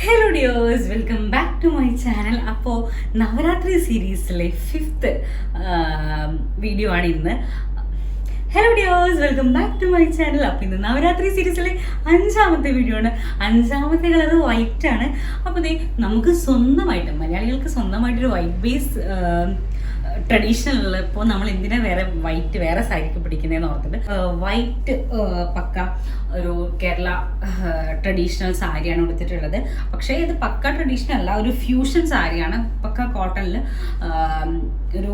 Hello dears, welcome back to my channel. അപ്പോൾ നവരാത്രി സീരീസിലെ 5th video ആണ് ഇന്ന്. Hello dears, welcome back to my channel. അപ്പോൾ ഇന്ന് നവരാത്രി സീരീസിലെ 5ാമത്തെ വീഡിയോ ആണ്. 5ാമത്തെ കളർ വൈറ്റ് ആണ്. അപ്പോൾ നമുക്ക് സ്വന്തമായിട്ട് മലയാളികൾക്ക് സ്വന്തമായിട്ടൊരു വൈറ്റ് ബേസ് ട്രഡീഷണൽ ഉള്ളപ്പോൾ നമ്മൾ എന്തിനാ വൈറ്റ് വേറെ സാരിക്ക് പിടിക്കുന്നതെന്ന് ഓർത്തിട്ട് വൈറ്റ് പക്ക ഒരു കേരള ട്രഡീഷണൽ സാരിയാണ് എടുത്തിട്ടുള്ളത്. പക്ഷേ ഇത് പക്ക ട്രഡീഷണൽ അല്ല, ഒരു ഫ്യൂഷൻ സാരിയാണ്. പക്ക കോട്ടണിൽ ഒരു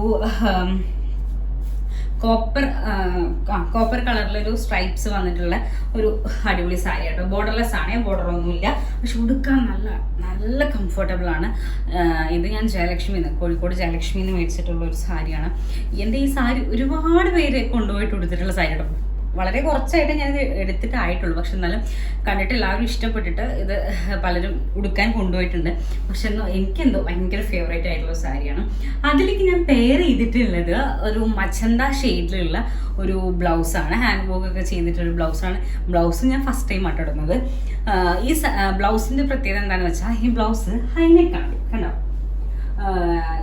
കോപ്പർ കളറിലൊരു സ്ട്രൈപ്സ് വന്നിട്ടുള്ള ഒരു അടിപൊളി സാരി കേട്ടോ. ബോർഡർലെസ് ആണ്, ബോർഡർ ഒന്നുമില്ല. പക്ഷെ ഉടുക്കാൻ നല്ല കംഫർട്ടബിൾ ആണ്. ഇത് ഞാൻ കോഴിക്കോട് ജയലക്ഷ്മിന്ന് മേടിച്ചിട്ടുള്ള ഒരു സാരിയാണ്. എൻ്റെ ഈ സാരി ഒരുപാട് പേര് കൊണ്ടുപോയിട്ട് ഉടുത്തിട്ടുള്ള സാരി കേട്ടോ. വളരെ കുറച്ചായിട്ട് ഞാനിത് എടുത്തിട്ടായിട്ടുള്ളൂ. പക്ഷെ എന്നാലും കണ്ടിട്ട് എല്ലാവരും ഇഷ്ടപ്പെട്ടിട്ട് ഇത് പലരും ഉടുക്കാൻ കൊണ്ടുപോയിട്ടുണ്ട്. പക്ഷെ എനിക്കെന്തോ ഭയങ്കര ഫേവറേറ്റ് ആയിട്ടുള്ള സാരിയാണ്. അതിലേക്ക് ഞാൻ പെയർ ചെയ്തിട്ടുള്ളത് ഒരു മച്ചന്ത ഷെയ്ഡിലുള്ള ഒരു ബ്ലൗസാണ്. ഹാൻഡ് വർക്ക് ഒക്കെ ചെയ്തിട്ടൊരു ബ്ലൗസാണ്. ബ്ലൗസ് ഞാൻ ഫസ്റ്റ് ടൈം ആട്ടിടുന്നത്. ഈ ബ്ലൗസിൻ്റെ പ്രത്യേകത എന്താണെന്ന് വെച്ചാൽ ഈ ബ്ലൗസ് ഹൈനെക്കാണ് കണ്ടോ.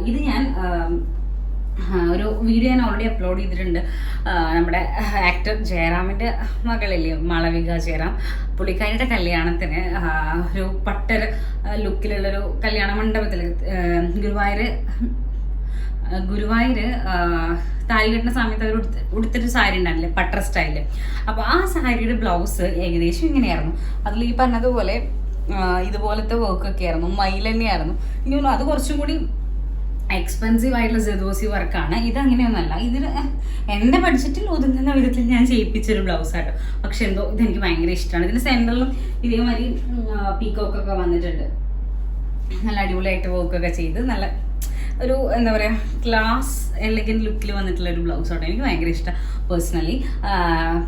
ഇത് ഞാൻ ഒരു വീഡിയോ ഞാൻ ഓൾറെഡി അപ്ലോഡ് ചെയ്തിട്ടുണ്ട്. നമ്മുടെ ആക്ടർ ജയറാമിൻ്റെ മകളില്ലേ മാളവിക ജയറാം, പുള്ളിക്കാരിയുടെ കല്യാണത്തിന് ഒരു പട്ടർ ലുക്കിലുള്ളൊരു കല്യാണ മണ്ഡപത്തിൽ ഗുരുവായൂർ താലി കെട്ടുന്ന സമയത്ത് അവർ ഉടുത്തിട്ട് സാരി ഉണ്ടായിരുന്നില്ലേ, പട്ടർ സ്റ്റൈല്. അപ്പോൾ ആ സാരിയുടെ ബ്ലൗസ് ഏകദേശം ഇങ്ങനെയായിരുന്നു. അതിൽ ഈ പറഞ്ഞതുപോലെ ഇതുപോലത്തെ വർക്കൊക്കെ ആയിരുന്നു, മയിൽ തന്നെയായിരുന്നു. എനിക്ക് തോന്നുന്നു അത് കുറച്ചും കൂടി എക്സ്പെൻസീവ് ആയിട്ടുള്ള ജദോസി വർക്കാണ്. ഇതങ്ങനെയൊന്നല്ല. ഇതിൽ എൻ്റെ ബഡ്ജറ്റിൽ ഒതുങ്ങുന്ന വിധത്തിൽ ഞാൻ ചെയ്യിപ്പിച്ചൊരു ബ്ലൗസാട്ടോ. പക്ഷെ എന്തോ ഇതെനിക്ക് ഭയങ്കര ഇഷ്ടമാണ്. ഇതിന് സെൻറ്ററിലും ഇതേമാതിരി പീക്കോക്കൊക്കെ വന്നിട്ടുണ്ട്. നല്ല അടിപൊളിയായിട്ട് വർക്കൊക്കെ ചെയ്ത് നല്ല ഒരു എന്താ പറയുക ക്ലാസ് എലഗൻറ്റ് ലുക്കിൽ വന്നിട്ടുള്ള ഒരു ബ്ലൗസ് ആട്ടോ. എനിക്ക് ഭയങ്കര ഇഷ്ടം പേഴ്സണലി.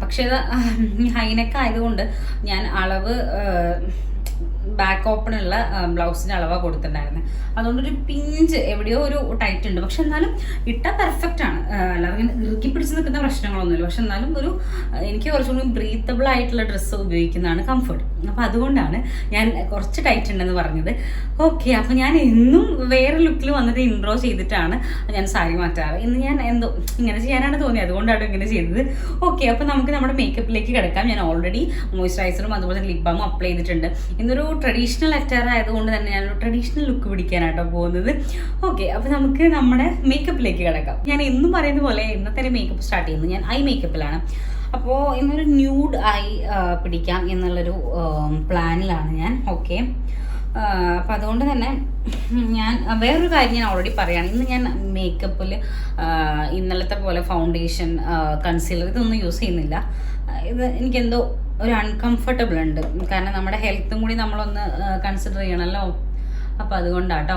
പക്ഷേ ഇത് ഹൈനെക്ക് ആയതുകൊണ്ട് ഞാൻ അളവ് ബാക്ക് ഓപ്പണുള്ള ബ്ലൗസിൻ്റെ അളവാണ് കൊടുത്തിട്ടുണ്ടായിരുന്നത്. അതുകൊണ്ടൊരു പിഞ്ച് എവിടെയോ ഒരു ടൈറ്റ് ഉണ്ട്. പക്ഷെ എന്നാലും ഇട്ടാൽ പെർഫെക്റ്റ് ആണ്. അല്ലാതെ ഇങ്ങനെ ഇറുക്കി പിടിച്ച് നിൽക്കുന്ന പ്രശ്നങ്ങളൊന്നുമില്ല. പക്ഷെ എന്നാലും എനിക്ക് കുറച്ചുകൂടി ബ്രീത്തബിൾ ആയിട്ടുള്ള ഡ്രസ്സ് ഉപയോഗിക്കുന്നതാണ് കംഫർട്ട്. അപ്പോൾ അതുകൊണ്ടാണ് ഞാൻ കുറച്ച് ടൈറ്റ് ഉണ്ടെന്ന് പറഞ്ഞത്. ഓക്കെ, അപ്പോൾ ഞാൻ എന്നും വേറെ ലുക്കിൽ വന്നിട്ട് ഇൻട്രോ ചെയ്തിട്ടാണ് ഞാൻ സാരി മാറ്റാറ്. ഇന്ന് ഞാൻ എന്തോ ഇങ്ങനെ ചെയ്യാനാണ് തോന്നിയത്, അതുകൊണ്ടാണ് ഇങ്ങനെ ചെയ്തത്. ഓക്കെ, അപ്പോൾ നമുക്ക് നമ്മുടെ മേക്കപ്പിലേക്ക് കിടക്കാം. ഞാൻ ഓൾറെഡി മോയ്സ്ചറൈസറും അതുപോലെ ലിപ് ബാമും അപ്ലൈ ചെയ്തിട്ടുണ്ട്. ഇന്നൊരു ട്രഡീഷണൽ അറ്റാർ ആയതുകൊണ്ട് തന്നെ ഞാനൊരു ട്രഡീഷണൽ ലുക്ക് പിടിക്കാനായിട്ടോ പോകുന്നത്. ഓക്കെ, അപ്പോൾ നമുക്ക് നമ്മുടെ മേക്കപ്പിലേക്ക് കിടക്കാം. ഞാൻ എന്നും പറയുന്ന പോലെ ഇന്നത്തെ മേക്കപ്പ് സ്റ്റാർട്ട് ചെയ്യുന്നത് ഞാൻ ഐ മേക്കപ്പിലാണ്. അപ്പോൾ ഇന്നൊരു ന്യൂഡ് ഐ പിടിക്കാം എന്നുള്ളൊരു പ്ലാനിലാണ് ഞാൻ. ഓക്കെ, അപ്പം അതുകൊണ്ട് തന്നെ ഞാൻ വേറൊരു കാര്യം ഞാൻ ഓൾറെഡി പറയുകയാണ്. ഇന്ന് ഞാൻ മേക്കപ്പിൽ ഇന്നലത്തെ പോലെ ഫൗണ്ടേഷൻ, കൺസീലർ ഇതൊന്നും യൂസ് ചെയ്യുന്നില്ല. ഇത് എനിക്കെന്തോ ഒരു അൺകംഫർട്ടബിൾ ഉണ്ട്. കാരണം നമ്മുടെ ഹെൽത്തും കൂടി നമ്മളൊന്ന് കൺസിഡർ ചെയ്യണമല്ലോ. അപ്പോൾ അതുകൊണ്ടാട്ടോ.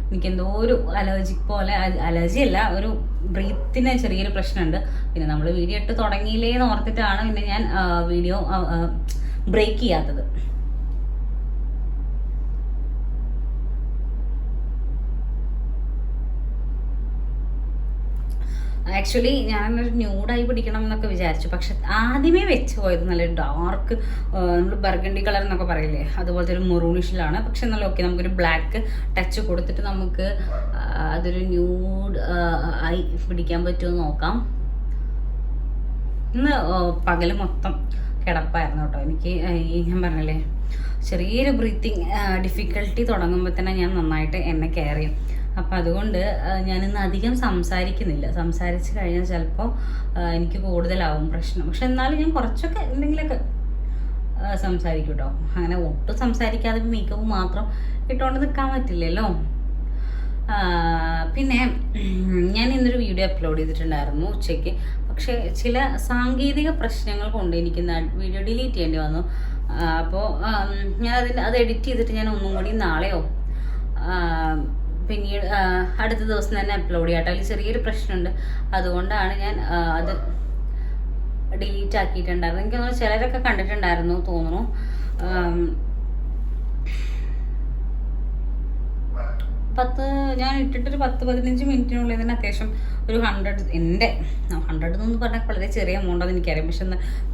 എനിക്കെന്തോ ഒരു അലർജിക് പോലെ, അലർജി അല്ല, ഒരു ബ്രീത്തിന് ചെറിയൊരു പ്രശ്നമുണ്ട്. പിന്നെ നമ്മൾ വീഡിയോ ഇട്ട് തുടങ്ങിയില്ലേന്ന് ഓർത്തിട്ടാണ് പിന്നെ ഞാൻ വീഡിയോ ബ്രേക്ക് ചെയ്യാത്തത്. ആക്ച്വലി ഞാനൊരു ന്യൂഡായി പിടിക്കണം എന്നൊക്കെ വിചാരിച്ചു. പക്ഷെ ആദ്യമേ വെച്ച് പോയത് നല്ലൊരു ഡാർക്ക്, നമ്മൾ ബർഗണ്ടി കളർ എന്നൊക്കെ പറയില്ലേ, അതുപോലത്തെ ഒരു മെറൂണിഷിലാണ്. പക്ഷെ എന്നാലും ഓക്കെ, നമുക്കൊരു ബ്ലാക്ക് ടച്ച് കൊടുത്തിട്ട് നമുക്ക് അതൊരു ന്യൂഡ് ആയി പിടിക്കാൻ പറ്റുമോ നോക്കാം. ഇന്ന് പകൽ മൊത്തം കിടപ്പായിരുന്നു കേട്ടോ. എനിക്ക് ഞാൻ പറഞ്ഞല്ലേ ചെറിയൊരു ബ്രീത്തിങ് ഡിഫിക്കൽട്ടി തുടങ്ങുമ്പോൾ തന്നെ ഞാൻ നന്നായിട്ട് എന്നെ കെയർ ചെയ്യും. അപ്പം അതുകൊണ്ട് ഞാനിന്ന് അധികം സംസാരിക്കുന്നില്ല. സംസാരിച്ച് കഴിഞ്ഞാൽ ചിലപ്പോൾ എനിക്ക് കൂടുതലാവും പ്രശ്നം. പക്ഷെ എന്നാലും ഞാൻ കുറച്ചൊക്കെ എന്തെങ്കിലുമൊക്കെ സംസാരിക്കും കേട്ടോ. അങ്ങനെ ഒട്ടും സംസാരിക്കാതെ മേക്കപ്പ് മാത്രം ഇട്ടുകൊണ്ട് നിൽക്കാൻ പറ്റില്ലല്ലോ. പിന്നെ ഞാൻ ഇന്നൊരു വീഡിയോ അപ്ലോഡ് ചെയ്തിട്ടുണ്ടായിരുന്നു ഉച്ചയ്ക്ക്. പക്ഷേ ചില സാങ്കേതിക പ്രശ്നങ്ങൾ കൊണ്ട് എനിക്ക് വീഡിയോ ഡിലീറ്റ് ചെയ്യേണ്ടി വന്നു. അപ്പോൾ ഞാൻ അത് എഡിറ്റ് ചെയ്തിട്ട് ഞാൻ ഒന്നും കൂടി നാളെയോ പിന്നീട് അടുത്ത ദിവസം തന്നെ അപ്ലോഡ് ചെയ്യാട്ടോ. അതിൽ ചെറിയൊരു പ്രശ്നമുണ്ട്, അതുകൊണ്ടാണ് ഞാൻ അത് ഡിലീറ്റ് ആക്കിയിട്ടുണ്ടായിരുന്നു. എനിക്ക് തോന്നുന്നു ചിലരൊക്കെ കണ്ടിട്ടുണ്ടായിരുന്നു തോന്നുന്നു. ഞാൻ ഇട്ടിട്ടൊരു 10-15 മിനിറ്റിനുള്ളിൽ തന്നെ അത്യാവശ്യം ഒരു 100 എൻ്റെ 100 എന്നൊന്നും പറഞ്ഞാൽ വളരെ ചെറിയ എമൗണ്ടാണെന്ന് എനിക്കറിയാം. പക്ഷെ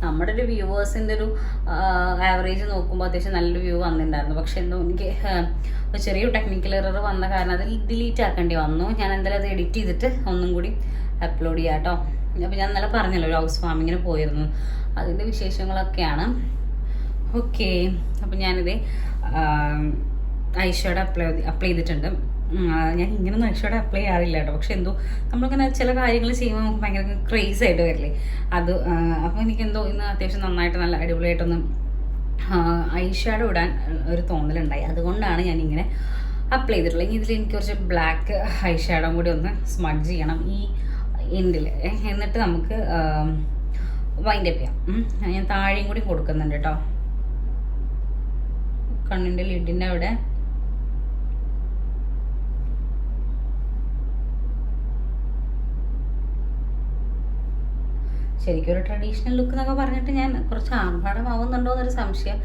നമ്മുടെ ഒരു വ്യൂവേഴ്സിൻ്റെ ഒരു ആവറേജ് നോക്കുമ്പോൾ അത്യാവശ്യം നല്ലൊരു വ്യൂ വന്നിട്ടുണ്ടായിരുന്നു. പക്ഷെ എന്തോ എനിക്ക് ഒരു ചെറിയൊരു ടെക്നിക്കൽ എറർ വന്ന കാരണം അത് ഡിലീറ്റ് ആക്കേണ്ടി വന്നു. ഞാൻ എന്തായാലും അത് എഡിറ്റ് ചെയ്തിട്ട് ഒന്നും കൂടി അപ്ലോഡ് ചെയ്യാം കേട്ടോ. അപ്പോൾ ഞാൻ ഇന്നലെ പറഞ്ഞല്ലോ ഒരു ഹൗസ് വാമിങ്ങിന് പോയിരുന്നു, അതിൻ്റെ വിശേഷങ്ങളൊക്കെയാണ്. ഓക്കെ, അപ്പോൾ ഞാനിത് ഐഷാഡോ അപ്ലൈ ചെയ്തിട്ടുണ്ട്. ഞാൻ ഇങ്ങനൊന്നും ഐഷാഡോ അപ്ലൈ ചെയ്യാറില്ല കേട്ടോ. പക്ഷെ എന്തോ നമ്മളിങ്ങനെ ചില കാര്യങ്ങൾ ചെയ്യുമ്പോൾ നമുക്ക് ഭയങ്കര ക്രേസ് ആയിട്ട് വരില്ലേ അത്. അപ്പോൾ എനിക്കെന്തോ ഇന്ന് അത്യാവശ്യം നന്നായിട്ട് നല്ല അടിപൊളിയായിട്ടൊന്ന് ഐഷാഡോ ഇടാൻ ഒരു തോന്നലുണ്ടായി. അതുകൊണ്ടാണ് ഞാനിങ്ങനെ അപ്ലൈ ചെയ്തിട്ടുള്ളത്. ഇനി ഇതിൽ എനിക്ക് കുറച്ച് ബ്ലാക്ക് ഐഷാഡോ കൂടി ഒന്ന് സ്മഡ്ജ് ചെയ്യണം ഈ എൻഡിൽ. എന്നിട്ട് നമുക്ക് വൈൻഡപ്പ് ചെയ്യാം. ഞാൻ താഴെയും കൂടി കൊടുക്കുന്നുണ്ട് കേട്ടോ, കണ്ണിൻ്റെ ലിഡിൻ്റെ അവിടെ. ശരിക്കും ഒരു ട്രഡീഷണൽ ലുക്ക് എന്നൊക്കെ പറഞ്ഞിട്ട് ഞാൻ കുറച്ച് ആർഭാടമാവുന്നുണ്ടോ എന്നൊരു സംശയം.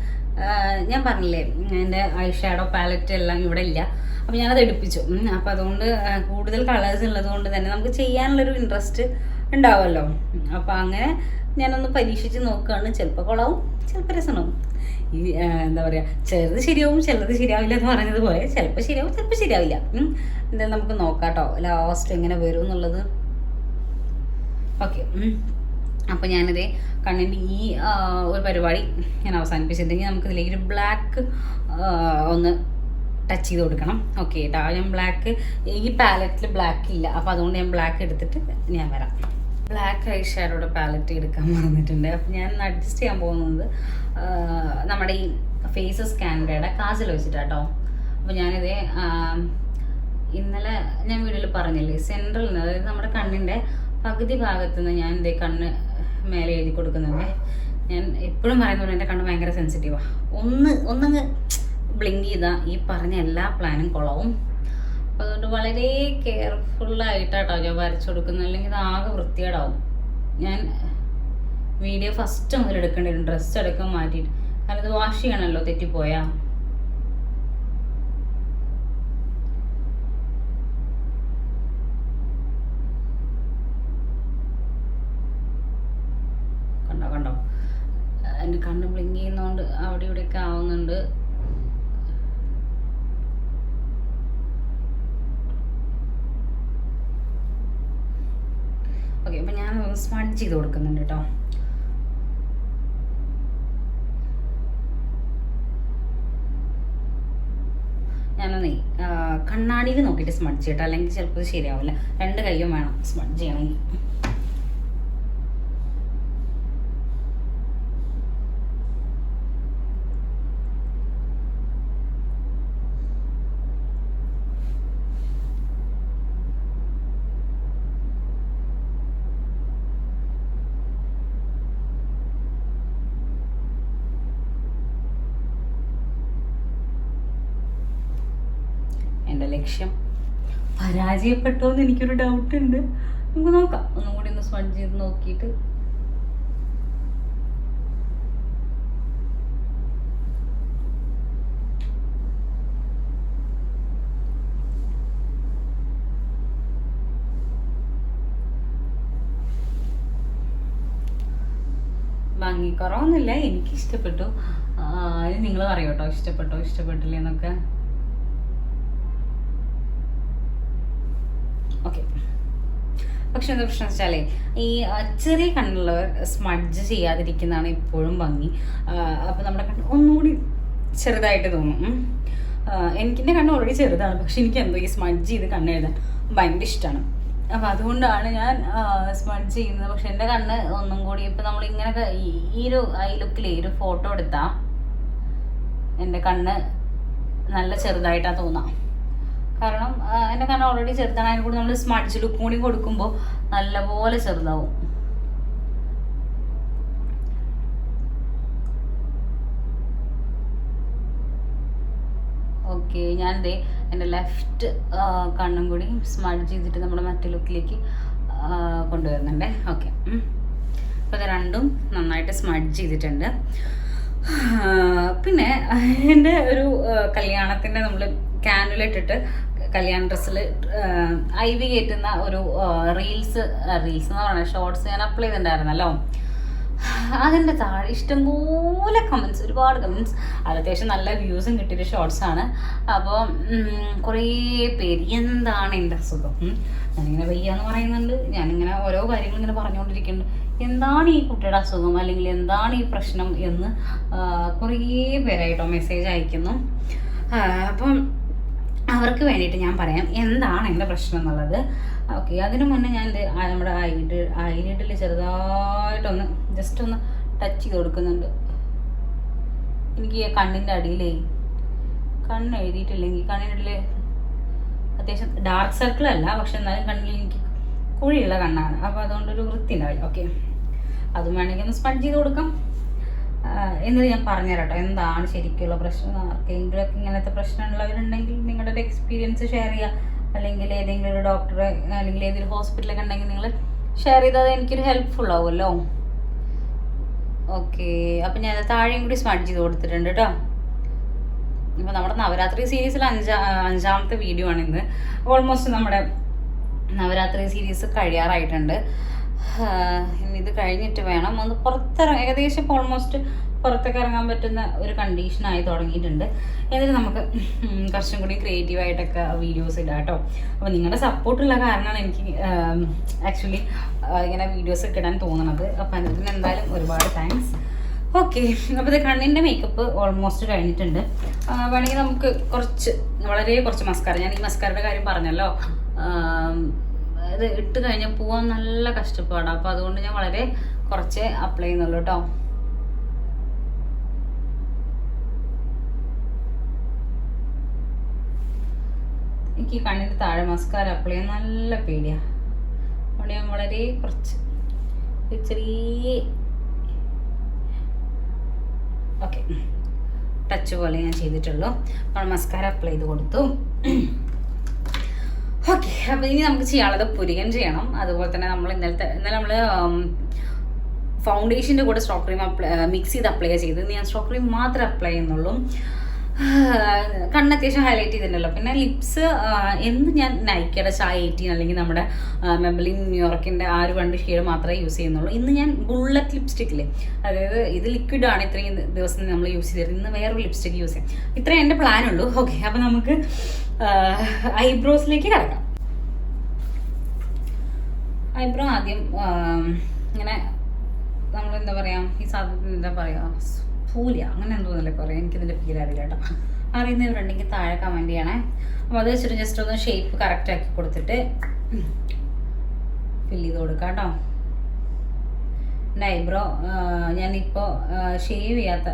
ഞാൻ പറഞ്ഞില്ലേ എൻ്റെ ഐഷാഡോ പാലറ്റ് എല്ലാം ഇവിടെ ഇല്ല, അപ്പോൾ ഞാനത് എടുപ്പിച്ചു. അപ്പോൾ അതുകൊണ്ട് കൂടുതൽ കളേഴ്സ് ഉള്ളത് കൊണ്ട് തന്നെ നമുക്ക് ചെയ്യാനുള്ളൊരു ഇൻട്രസ്റ്റ് ഉണ്ടാവുമല്ലോ. അപ്പോൾ അങ്ങനെ ഞാനൊന്ന് പരീക്ഷിച്ച് നോക്കുകയാണ്. ചിലപ്പോൾ കുളവും ചിലപ്പോൾ രസമാവും. ഈ എന്താ പറയുക, ചിലത് ശരിയാവും ചിലത് ശരിയാവില്ല എന്ന് പറഞ്ഞതുപോലെ ചിലപ്പോൾ ശരിയാവും ചിലപ്പോൾ ശരിയാവില്ല. എന്തായാലും നമുക്ക് നോക്കാം കേട്ടോ ലാസ്റ്റ് എങ്ങനെ വരും എന്നുള്ളത്. ഓക്കെ, അപ്പോൾ ഞാനിത് കണ്ണിൻ്റെ ഈ ഒരു പരിപാടി ഞാൻ അവസാനിപ്പിച്ചിട്ടുണ്ടെങ്കിൽ നമുക്കിതിലേക്ക് ഒരു ബ്ലാക്ക് ഒന്ന് ടച്ച് ചെയ്ത് കൊടുക്കണം. ഓക്കെ കേട്ടോ, ഞാൻ ബ്ലാക്ക് ഈ പാലറ്റിൽ ബ്ലാക്ക് ഇല്ല, അപ്പോൾ അതുകൊണ്ട് ഞാൻ ബ്ലാക്ക് എടുത്തിട്ട് ഞാൻ വരാം. ബ്ലാക്ക് ഐ ഷാഡോയുടെ പാലറ്റ് എടുക്കാൻ മറന്നിട്ടുണ്ട്. അപ്പോൾ ഞാൻ അഡ്ജസ്റ്റ് ചെയ്യാൻ പോകുന്നത് നമ്മുടെ ഈ ഫേസ് സ്കാൻഡയുടെ കാജൽ വെച്ചിട്ടാട്ടോ. അപ്പോൾ ഞാനിത് ഇന്നലെ ഞാൻ വീഡിയോയിൽ പറഞ്ഞില്ലേ സെൻട്രലിൽ നിന്ന്, അതായത് നമ്മുടെ കണ്ണിൻ്റെ പകുതി ഭാഗത്തു നിന്ന് ഞാൻ ഇതേ കണ്ണ് മേലെ എഴുതി കൊടുക്കുന്നുണ്ട്. ഞാൻ എപ്പോഴും പറയുന്നത് എൻ്റെ കണ്ണ് ഭയങ്കര സെൻസിറ്റീവാണ്. ഒന്നങ്ങ് ബ്ലിങ്ക് ചെയ്താൽ ഈ പറഞ്ഞ എല്ലാ പ്ലാനും കുളവും. അപ്പോൾ അതുകൊണ്ട് വളരെ കെയർഫുള്ളായിട്ടാട്ടോ ഞാൻ വരച്ചു കൊടുക്കുന്നത്, അല്ലെങ്കിൽ ഇത് ആകെ വൃത്തികേടാവും. ഞാൻ വീഡിയോ ഫസ്റ്റ് മുതൽ എടുക്കേണ്ടി വരും, ഡ്രസ്സ് എടുക്കാൻ മാറ്റിയിട്ട്. കാരണം ഇത് വാഷ് ചെയ്യണമല്ലോ തെറ്റിപ്പോയാ. കണ്ടോ എൻ്റെ കണ്ണ് ബ്ലിങ്ക് ചെയ്യുന്നതുകൊണ്ട് അവിടെ ഇവിടെയൊക്കെ ആവുന്നുണ്ട്. ഓക്കെ, അപ്പം ഞാൻ സ്മഡ്ജ് ചെയ്ത് കൊടുക്കുന്നുണ്ട് കേട്ടോ. ഞാനൊന്നേ കണ്ണാടിയിൽ നോക്കിയിട്ട് സ്മഡ്ജ് ചെയ്യട്ടോ, അല്ലെങ്കിൽ ചിലപ്പോൾ ശരിയാവില്ല. 2 കൈയും വേണം സ്മഡ്ജ് ചെയ്യണമെങ്കിൽ. എൻ്റെ ലക്ഷ്യം പരാജയപ്പെട്ടോ എന്ന് എനിക്കൊരു ഡൗട്ട് ഉണ്ട്. നമുക്ക് നോക്കാം, ഒന്നും കൂടി ഒന്ന് സ്മഡ്ജ് ചെയ്ത് നോക്കിയിട്ട്. ഭംഗിക്കുറവൊന്നുമില്ല, എനിക്കിഷ്ടപ്പെട്ടു. അത് നിങ്ങൾ പറയൂ കേട്ടോ, ഇഷ്ടപ്പെട്ടോ ഇഷ്ടപ്പെട്ടില്ലേ എന്നൊക്കെ. ഓക്കെ, പക്ഷെ എന്താ പ്രശ്നം വെച്ചാലേ ഈ ചെറിയ കണ്ണുള്ളവർ സ്മഡ്ജ് ചെയ്യാതിരിക്കുന്നതാണ് എപ്പോഴും ഭംഗി. അപ്പോൾ നമ്മുടെ കണ്ണ് ഒന്നുകൂടി ചെറുതായിട്ട് തോന്നും. എനിക്കെൻ്റെ കണ്ണ് ഓൾറെഡി ചെറുതാണ്, പക്ഷെ എനിക്ക് എന്തോ ഈ സ്മഡ്ജ് ചെയ്ത് കണ്ണെഴുതാൻ ഭയങ്കര ഇഷ്ടമാണ്. അപ്പോൾ അതുകൊണ്ടാണ് ഞാൻ സ്മഡ്ജ് ചെയ്യുന്നത്. പക്ഷെ എൻ്റെ കണ്ണ് ഒന്നും കൂടി ഇപ്പം നമ്മളിങ്ങനെയൊക്കെ ഈ ഒരു ഐ ലുക്കിൽ ഒരു ഫോട്ടോ എടുത്താൽ എൻ്റെ കണ്ണ് നല്ല ചെറുതായിട്ടാണ് തോന്നാം. കാരണം എൻ്റെ കണ്ണ് ഓൾറെഡി ചെറുതാണ്, അതിന് കൂടി നമ്മൾ സ്മഡ്ജ് ലുക്കും കൂടി കൊടുക്കുമ്പോൾ നല്ലപോലെ ചെറുതാവും. ഓക്കെ, ഞാനിതേ എൻ്റെ ലെഫ്റ്റ് കണ്ണും കൂടി സ്മഡ്ജ് ചെയ്തിട്ട് നമ്മുടെ മറ്റേ ലുക്കിലേക്ക് കൊണ്ടുവരുന്നുണ്ട്. ഓക്കെ, അപ്പോൾ ഇത് രണ്ടും നന്നായിട്ട് സ്മഡ്ജ് ചെയ്തിട്ടുണ്ട്. പിന്നെ എൻ്റെ ഒരു കല്യാണത്തിൻ്റെ നമ്മൾ ക്യാൻഡിൽ ഇട്ടിട്ട് കല്യാൺ ഡ്രസ്സിൽ IV കയറ്റുന്ന ഒരു റീൽസ് എന്ന് പറയുന്നത് ഷോർട്സ് ഞാൻ അപ്ലൈ ചെയ്തിട്ടുണ്ടായിരുന്നല്ലോ. അതിൻ്റെ താഴെ ഇഷ്ടംപോലെ കമൻസ്, ഒരുപാട് കമൻസ്. അത് അത്യാവശ്യം നല്ല വ്യൂസും കിട്ടിയൊരു ഷോർട്സാണ്. അപ്പോൾ കുറേ പേര് എന്താണ് എൻ്റെ അസുഖം, ഞാനിങ്ങനെ വയ്യാന്ന് പറയുന്നുണ്ട്, ഞാനിങ്ങനെ ഓരോ കാര്യങ്ങൾ ഇങ്ങനെ പറഞ്ഞുകൊണ്ടിരിക്കുന്നുണ്ട്, എന്താണ് ഈ കുട്ടിയുടെ അസുഖം അല്ലെങ്കിൽ എന്താണ് ഈ പ്രശ്നം എന്ന് കുറേ പേരായിട്ടോ മെസ്സേജ് അയക്കുന്നു. അപ്പം അവർക്ക് വേണ്ടിയിട്ട് ഞാൻ പറയാം എന്താണ് എൻ്റെ പ്രശ്നം എന്നുള്ളത്. ഓക്കെ, അതിനു മുന്നേ ഞാൻ നമ്മുടെ ഐലിഡിൽ ചെറുതായിട്ടൊന്ന് ജസ്റ്റ് ഒന്ന് ടച്ച് ചെയ്ത് കൊടുക്കുന്നുണ്ട്. എനിക്ക് ഈ കണ്ണിൻ്റെ അടിയിലേ കണ്ണ് എഴുതിയിട്ടില്ലെങ്കിൽ കണ്ണിൻ്റെ അടിയിൽ അത്യാവശ്യം ഡാർക്ക് സർക്കിൾ അല്ല, പക്ഷെ എന്നാലും കണ്ണിൽ എനിക്ക് കുഴിയുള്ള കണ്ണാണ്. അപ്പോൾ അതുകൊണ്ടൊരു വൃത്തി ഉണ്ടാവില്ല. ഓക്കെ, അതും വേണമെങ്കിൽ ഒന്ന് സ്പഞ്ച് ചെയ്ത് കൊടുക്കാം. എന്നിട്ട് ഞാൻ പറഞ്ഞുതരാം കേട്ടോ എന്താണ് ശരിക്കുള്ള പ്രശ്നം. ആർക്കെങ്കിലുമൊക്കെ ഇങ്ങനത്തെ പ്രശ്നമുള്ളവരുണ്ടെങ്കിൽ നിങ്ങളുടെ ഒരു എക്സ്പീരിയൻസ് ഷെയർ ചെയ്യുക, അല്ലെങ്കിൽ ഏതെങ്കിലും ഒരു ഡോക്ടറെ അല്ലെങ്കിൽ ഏതൊരു ഹോസ്പിറ്റലൊക്കെ ഉണ്ടെങ്കിൽ നിങ്ങൾ ഷെയർ ചെയ്താൽ എനിക്കൊരു ഹെൽപ്ഫുൾ ആവുമല്ലോ. ഓക്കെ, അപ്പം ഞാൻ താഴെയും കൂടി സ്പഞ്ച് ചെയ്ത് കൊടുത്തിട്ടുണ്ട് കേട്ടോ. ഇപ്പോൾ നമ്മുടെ നവരാത്രി സീരീസിൽ അഞ്ചാമത്തെ വീഡിയോ ആണ് ഇന്ന്. ഓൾമോസ്റ്റ് നമ്മുടെ നവരാത്രി സീരീസ് കഴിയാറായിട്ടുണ്ട്. ഇനി ഇത് കഴിഞ്ഞിട്ട് വേണം ഒന്ന് ഏകദേശം ഇപ്പോൾ ഓൾമോസ്റ്റ് പുറത്തൊക്കെ ഇറങ്ങാൻ പറ്റുന്ന ഒരു കണ്ടീഷനായി തുടങ്ങിയിട്ടുണ്ട്. എന്നിട്ട് നമുക്ക് കുറച്ചും കൂടി ക്രിയേറ്റീവായിട്ടൊക്കെ വീഡിയോസ് ഇടാം കേട്ടോ. അപ്പോൾ നിങ്ങളുടെ സപ്പോർട്ടുള്ള കാരണമാണ് എനിക്ക് ആക്ച്വലി ഇങ്ങനെ വീഡിയോസ് ഒക്കെ ഇടാൻ തോന്നുന്നത്. അപ്പോൾ അതിന് എന്തായാലും ഒരുപാട് താങ്ക്സ്. ഓക്കെ, അപ്പോൾ ഇത് കണ്ണിൻ്റെ മേക്കപ്പ് ഓൾമോസ്റ്റ് കഴിഞ്ഞിട്ടുണ്ട്. വേണമെങ്കിൽ നമുക്ക് വളരെ കുറച്ച് മസ്കാര, ഞാൻ ഈ മസ്കാരയുടെ കാര്യം പറഞ്ഞല്ലോ, ഇത് ഇട്ട് കഴിഞ്ഞാൽ പോവാൻ നല്ല കഷ്ടപ്പാടാണ്. അപ്പോൾ അതുകൊണ്ട് ഞാൻ വളരെ കുറച്ചേ അപ്ലൈ ചെയ്യുന്നുള്ളൂ കേട്ടോ. എനിക്ക് ഈ കണ്ണിൻ്റെ താഴെ മസ്കാര അപ്ലൈ ചെയ്യാൻ നല്ല പേടിയാണ്. അതുകൊണ്ട് ഞാൻ വളരെ കുറച്ച് ചെറിയ ഓക്കെ ടച്ച് പോലെ ഞാൻ ചെയ്തിട്ടുള്ളൂ. അപ്പോൾ മസ്കാര അപ്ലൈ ചെയ്ത് കൊടുത്തു. ഓക്കെ, അപ്പോൾ ഇനി നമുക്ക് ചെയ്യാനുള്ളത് പുരികം ചെയ്യണം. അതുപോലെ തന്നെ ഇന്നലെ നമ്മൾ ഫൗണ്ടേഷൻ്റെ കൂടെ സ്ട്രോക്ക് ക്രീം മിക്സ് ചെയ്ത് അപ്ലൈ ചെയ്ത് ഞാൻ സ്ട്രോക്ക് ക്രീം മാത്രമേ അപ്ലൈ ചെയ്യുന്നുള്ളൂ. കണ്ണ് അത്യാവശ്യം ഹൈലൈറ്റ് ചെയ്തിട്ടുണ്ടല്ലോ. പിന്നെ ലിപ്സ് എന്ന് ഞാൻ നൈക്കയുടെ ചായ 18 അല്ലെങ്കിൽ നമ്മുടെ മെബലിൻ ന്യൂയോർക്കിൻ്റെ ആ ഒരു 2 ഷെയ്ഡ് മാത്രമേ യൂസ് ചെയ്യുന്നുള്ളൂ. ഇന്ന് ഞാൻ ബുള്ളറ്റ് ലിപ്സ്റ്റിക്കില്ലേ, അതായത് ഇത് ലിക്വിഡാണ്, ഇത്രയും ദിവസം നമ്മൾ യൂസ് ചെയ്തത്. ഇന്ന് വേറൊരു ലിപ്സ്റ്റിക്ക് യൂസ് ചെയ്യാം. ഇത്രയും എൻ്റെ പ്ലാനുള്ളൂ. ഓക്കെ, അപ്പോൾ നമുക്ക് ഐബ്രോസിലേക്ക് കിടക്കാം. ഐബ്രോ ആദ്യം ഇങ്ങനെ നമ്മളെന്താ പറയുക, ഈ സാധനത്തിന് എന്താ പറയുക, ഫൂലിയ അങ്ങനെ എന്തോന്നല്ലേ പറയാം, എനിക്കിതിൻ്റെ പേരറിയില്ല കേട്ടോ. അറിയുന്നവരുണ്ടെങ്കിൽ താഴെ കമൻറ്റ് ചെയ്യണേ. അപ്പോൾ അത് വെച്ചിട്ട് ജസ്റ്റ് ഒന്ന് ഷേപ്പ് കറക്റ്റാക്കി കൊടുത്തിട്ട് ഫില്ല് ചെയ്ത് കൊടുക്കാം കേട്ടോ. എൻ്റെ ഐബ്രോ ഞാനിപ്പോൾ ഷേവ് ചെയ്യാത്ത,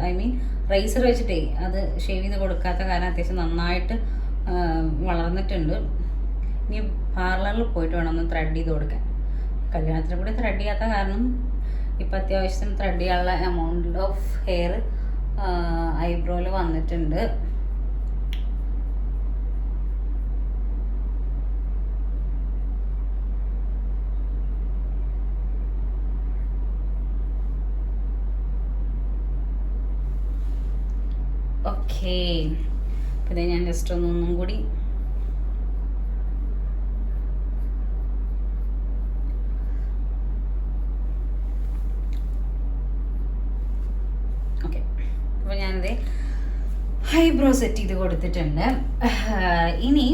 റേസർ വെച്ചിട്ടേ അത് ഷേവ് ചെയ്ത് കൊടുക്കാത്ത കാരണം അത്യാവശ്യം നന്നായിട്ട് വളർന്നിട്ടുണ്ട്. ഇനി പാർലറിൽ പോയിട്ട് വേണം ഒന്ന് ത്രെഡ് ചെയ്ത് കൊടുക്കാൻ. കല്യാണത്തിന് കൂടി ത്രെഡ് ചെയ്യാത്ത കാരണം ഇപ്പം അത്യാവശ്യം ത്രെഡ് ചെയ്യാനുള്ള എമൗണ്ട് ഓഫ് ഹെയർ ഐബ്രോയിൽ വന്നിട്ടുണ്ട്. ഓക്കെ, പിന്നെ ഞാൻ ജസ്റ്റ് ഒന്നും കൂടി ഓക്കെ, അപ്പോൾ ഞാനത് ഐബ്രോ സെറ്റ് ചെയ്ത് കൊടുത്തിട്ടുണ്ട്. ഇനി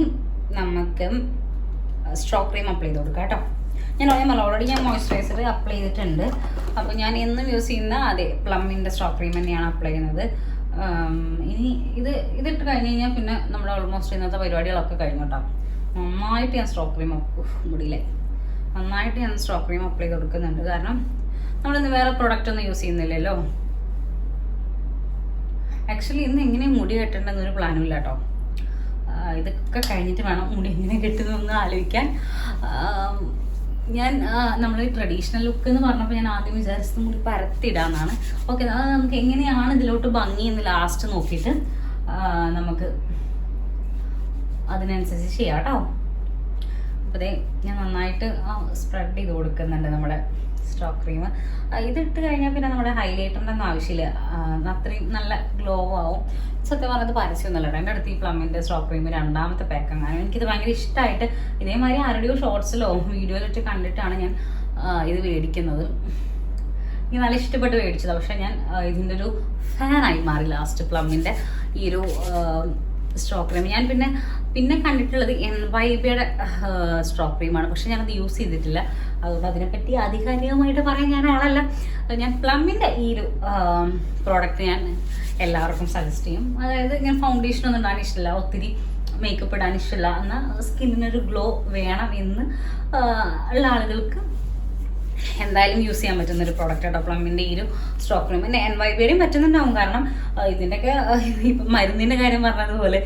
നമുക്ക് സ്ട്രോക്ക് ക്രീം അപ്ലൈ ചെയ്ത് കൊടുക്കാം കേട്ടോ. ഓൾറെഡി ഞാൻ മോയ്സ്ചറൈസർ അപ്ലൈ ചെയ്തിട്ടുണ്ട്. അപ്പോൾ ഞാൻ എന്നും യൂസ് ചെയ്യുന്ന അതെ പ്ലമ്മിൻ്റെ സ്ട്രോക്ക് ക്രീം തന്നെയാണ് അപ്ലൈ ചെയ്യുന്നത്. ഇനി ഇതിട്ട് കഴിഞ്ഞ് കഴിഞ്ഞാൽ പിന്നെ നമ്മുടെ ഓൾമോസ്റ്റ് ഇന്നത്തെ പരിപാടികളൊക്കെ കഴിഞ്ഞു കേട്ടോ. നന്നായിട്ട് ഞാൻ സ്ട്രോക്ക് ക്രീം മുടിയിലെ നന്നായിട്ട് ഞാൻ സ്ട്രോക്ക് ക്രീം അപ്ലൈ ചെയ്ത് കൊടുക്കുന്നുണ്ട്. കാരണം നമ്മളിന്ന് വേറെ പ്രൊഡക്റ്റ് ഒന്നും യൂസ് ചെയ്യുന്നില്ലല്ലോ. ആക്ച്വലി ഇന്ന് എങ്ങനെ മുടി കെട്ടേണ്ടെന്നൊരു പ്ലാനും ഇല്ല കേട്ടോ. ഇതൊക്കെ കഴിഞ്ഞിട്ട് വേണം മുടി എങ്ങനെ കെട്ടുന്നതെന്ന് ആലോചിക്കാൻ. ഞാൻ നമ്മൾ ട്രഡീഷണൽ ലുക്ക് എന്ന് പറഞ്ഞപ്പോൾ ഞാൻ ആദ്യം വിചാരിച്ചത് മുടി പരത്തിടാന്നാണ്. ഓക്കെ, അത് നമുക്ക് എങ്ങനെയാണ് ഇതിലോട്ട് ഭംഗി എന്ന് ലാസ്റ്റ് നോക്കിയിട്ട് നമുക്ക് അതിനനുസരിച്ച് ചെയ്യാം കേട്ടോ. അപ്പോൾ ഇതേ ഞാൻ നന്നായിട്ട് സ്പ്രെഡ് ചെയ്ത് കൊടുക്കുന്നുണ്ട് നമ്മുടെ സ്ട്രോക്ക് ക്രീം. ഇതിട്ട് കഴിഞ്ഞാൽ പിന്നെ നമ്മുടെ ഹൈലൈറ്ററിൻ്റെ ഒന്നും ആവശ്യമില്ല, അത്രയും നല്ല ഗ്ലോ ആവും. സത്യം പറഞ്ഞത് പരസ്യമൊന്നുമല്ല കേട്ടോ. എൻ്റെ അടുത്ത് ഈ പ്ലമ്മിൻ്റെ സ്ട്രോക്ക് ക്രീം രണ്ടാമത്തെ പാക്കാണ്. കാരണം എനിക്കിത് ഭയങ്കര ഇഷ്ടമായിട്ട് ഇതേമാതിരി ആരുടെയോ ഷോർട്സിലോ വീഡിയോയിലൊക്കെ കണ്ടിട്ടാണ് ഞാൻ ഇത് മേടിക്കുന്നത്. എനിക്ക് നല്ല ഇഷ്ടപ്പെട്ട് മേടിച്ചതാണ്. പക്ഷേ ഞാൻ ഇതിൻ്റെ ഒരു ഫാനായി മാറി ലാസ്റ്റ് പ്ലമ്മിൻ്റെ ഈ ഒരു സ്ട്രോക്ക് ക്രീം. ഞാൻ പിന്നെ കണ്ടിട്ടുള്ളത് NYBയുടെ സ്ട്രോക്ക് ക്രീമാണ്, പക്ഷെ ഞാനത് യൂസ് ചെയ്തിട്ടില്ല. അതുകൊണ്ട് അതിനെപ്പറ്റി ആധികാരികമായിട്ട് പറയാൻ ഞാൻ ആളല്ല. ഞാൻ പ്ലമ്മിൻ്റെ ഈ ഒരു പ്രോഡക്റ്റ് ഞാൻ എല്ലാവർക്കും സജസ്റ്റ് ചെയ്യും. അതായത് ഞാൻ ഫൗണ്ടേഷനൊന്നും ഇടാൻ ഇഷ്ടമില്ല, ഒത്തിരി മേക്കപ്പ് ഇടാൻ ഇഷ്ടമില്ല, എന്നാൽ സ്കിന്നിനൊരു ഗ്ലോ വേണം എന്ന് ഉള്ള ആളുകൾക്ക് എന്തായാലും യൂസ് ചെയ്യാൻ പറ്റുന്നൊരു പ്രോഡക്റ്റ് കേട്ടോ പ്ലമ്മിൻ്റെ ഈ ഒരു സ്ട്രോക്ക് ക്രീം. പിന്നെ NYBയുടെയും പറ്റുന്നുണ്ടാവും, കാരണം ഇതിൻ്റെയൊക്കെ ഇപ്പം മരുന്നിൻ്റെ കാര്യം പറഞ്ഞതുപോലെ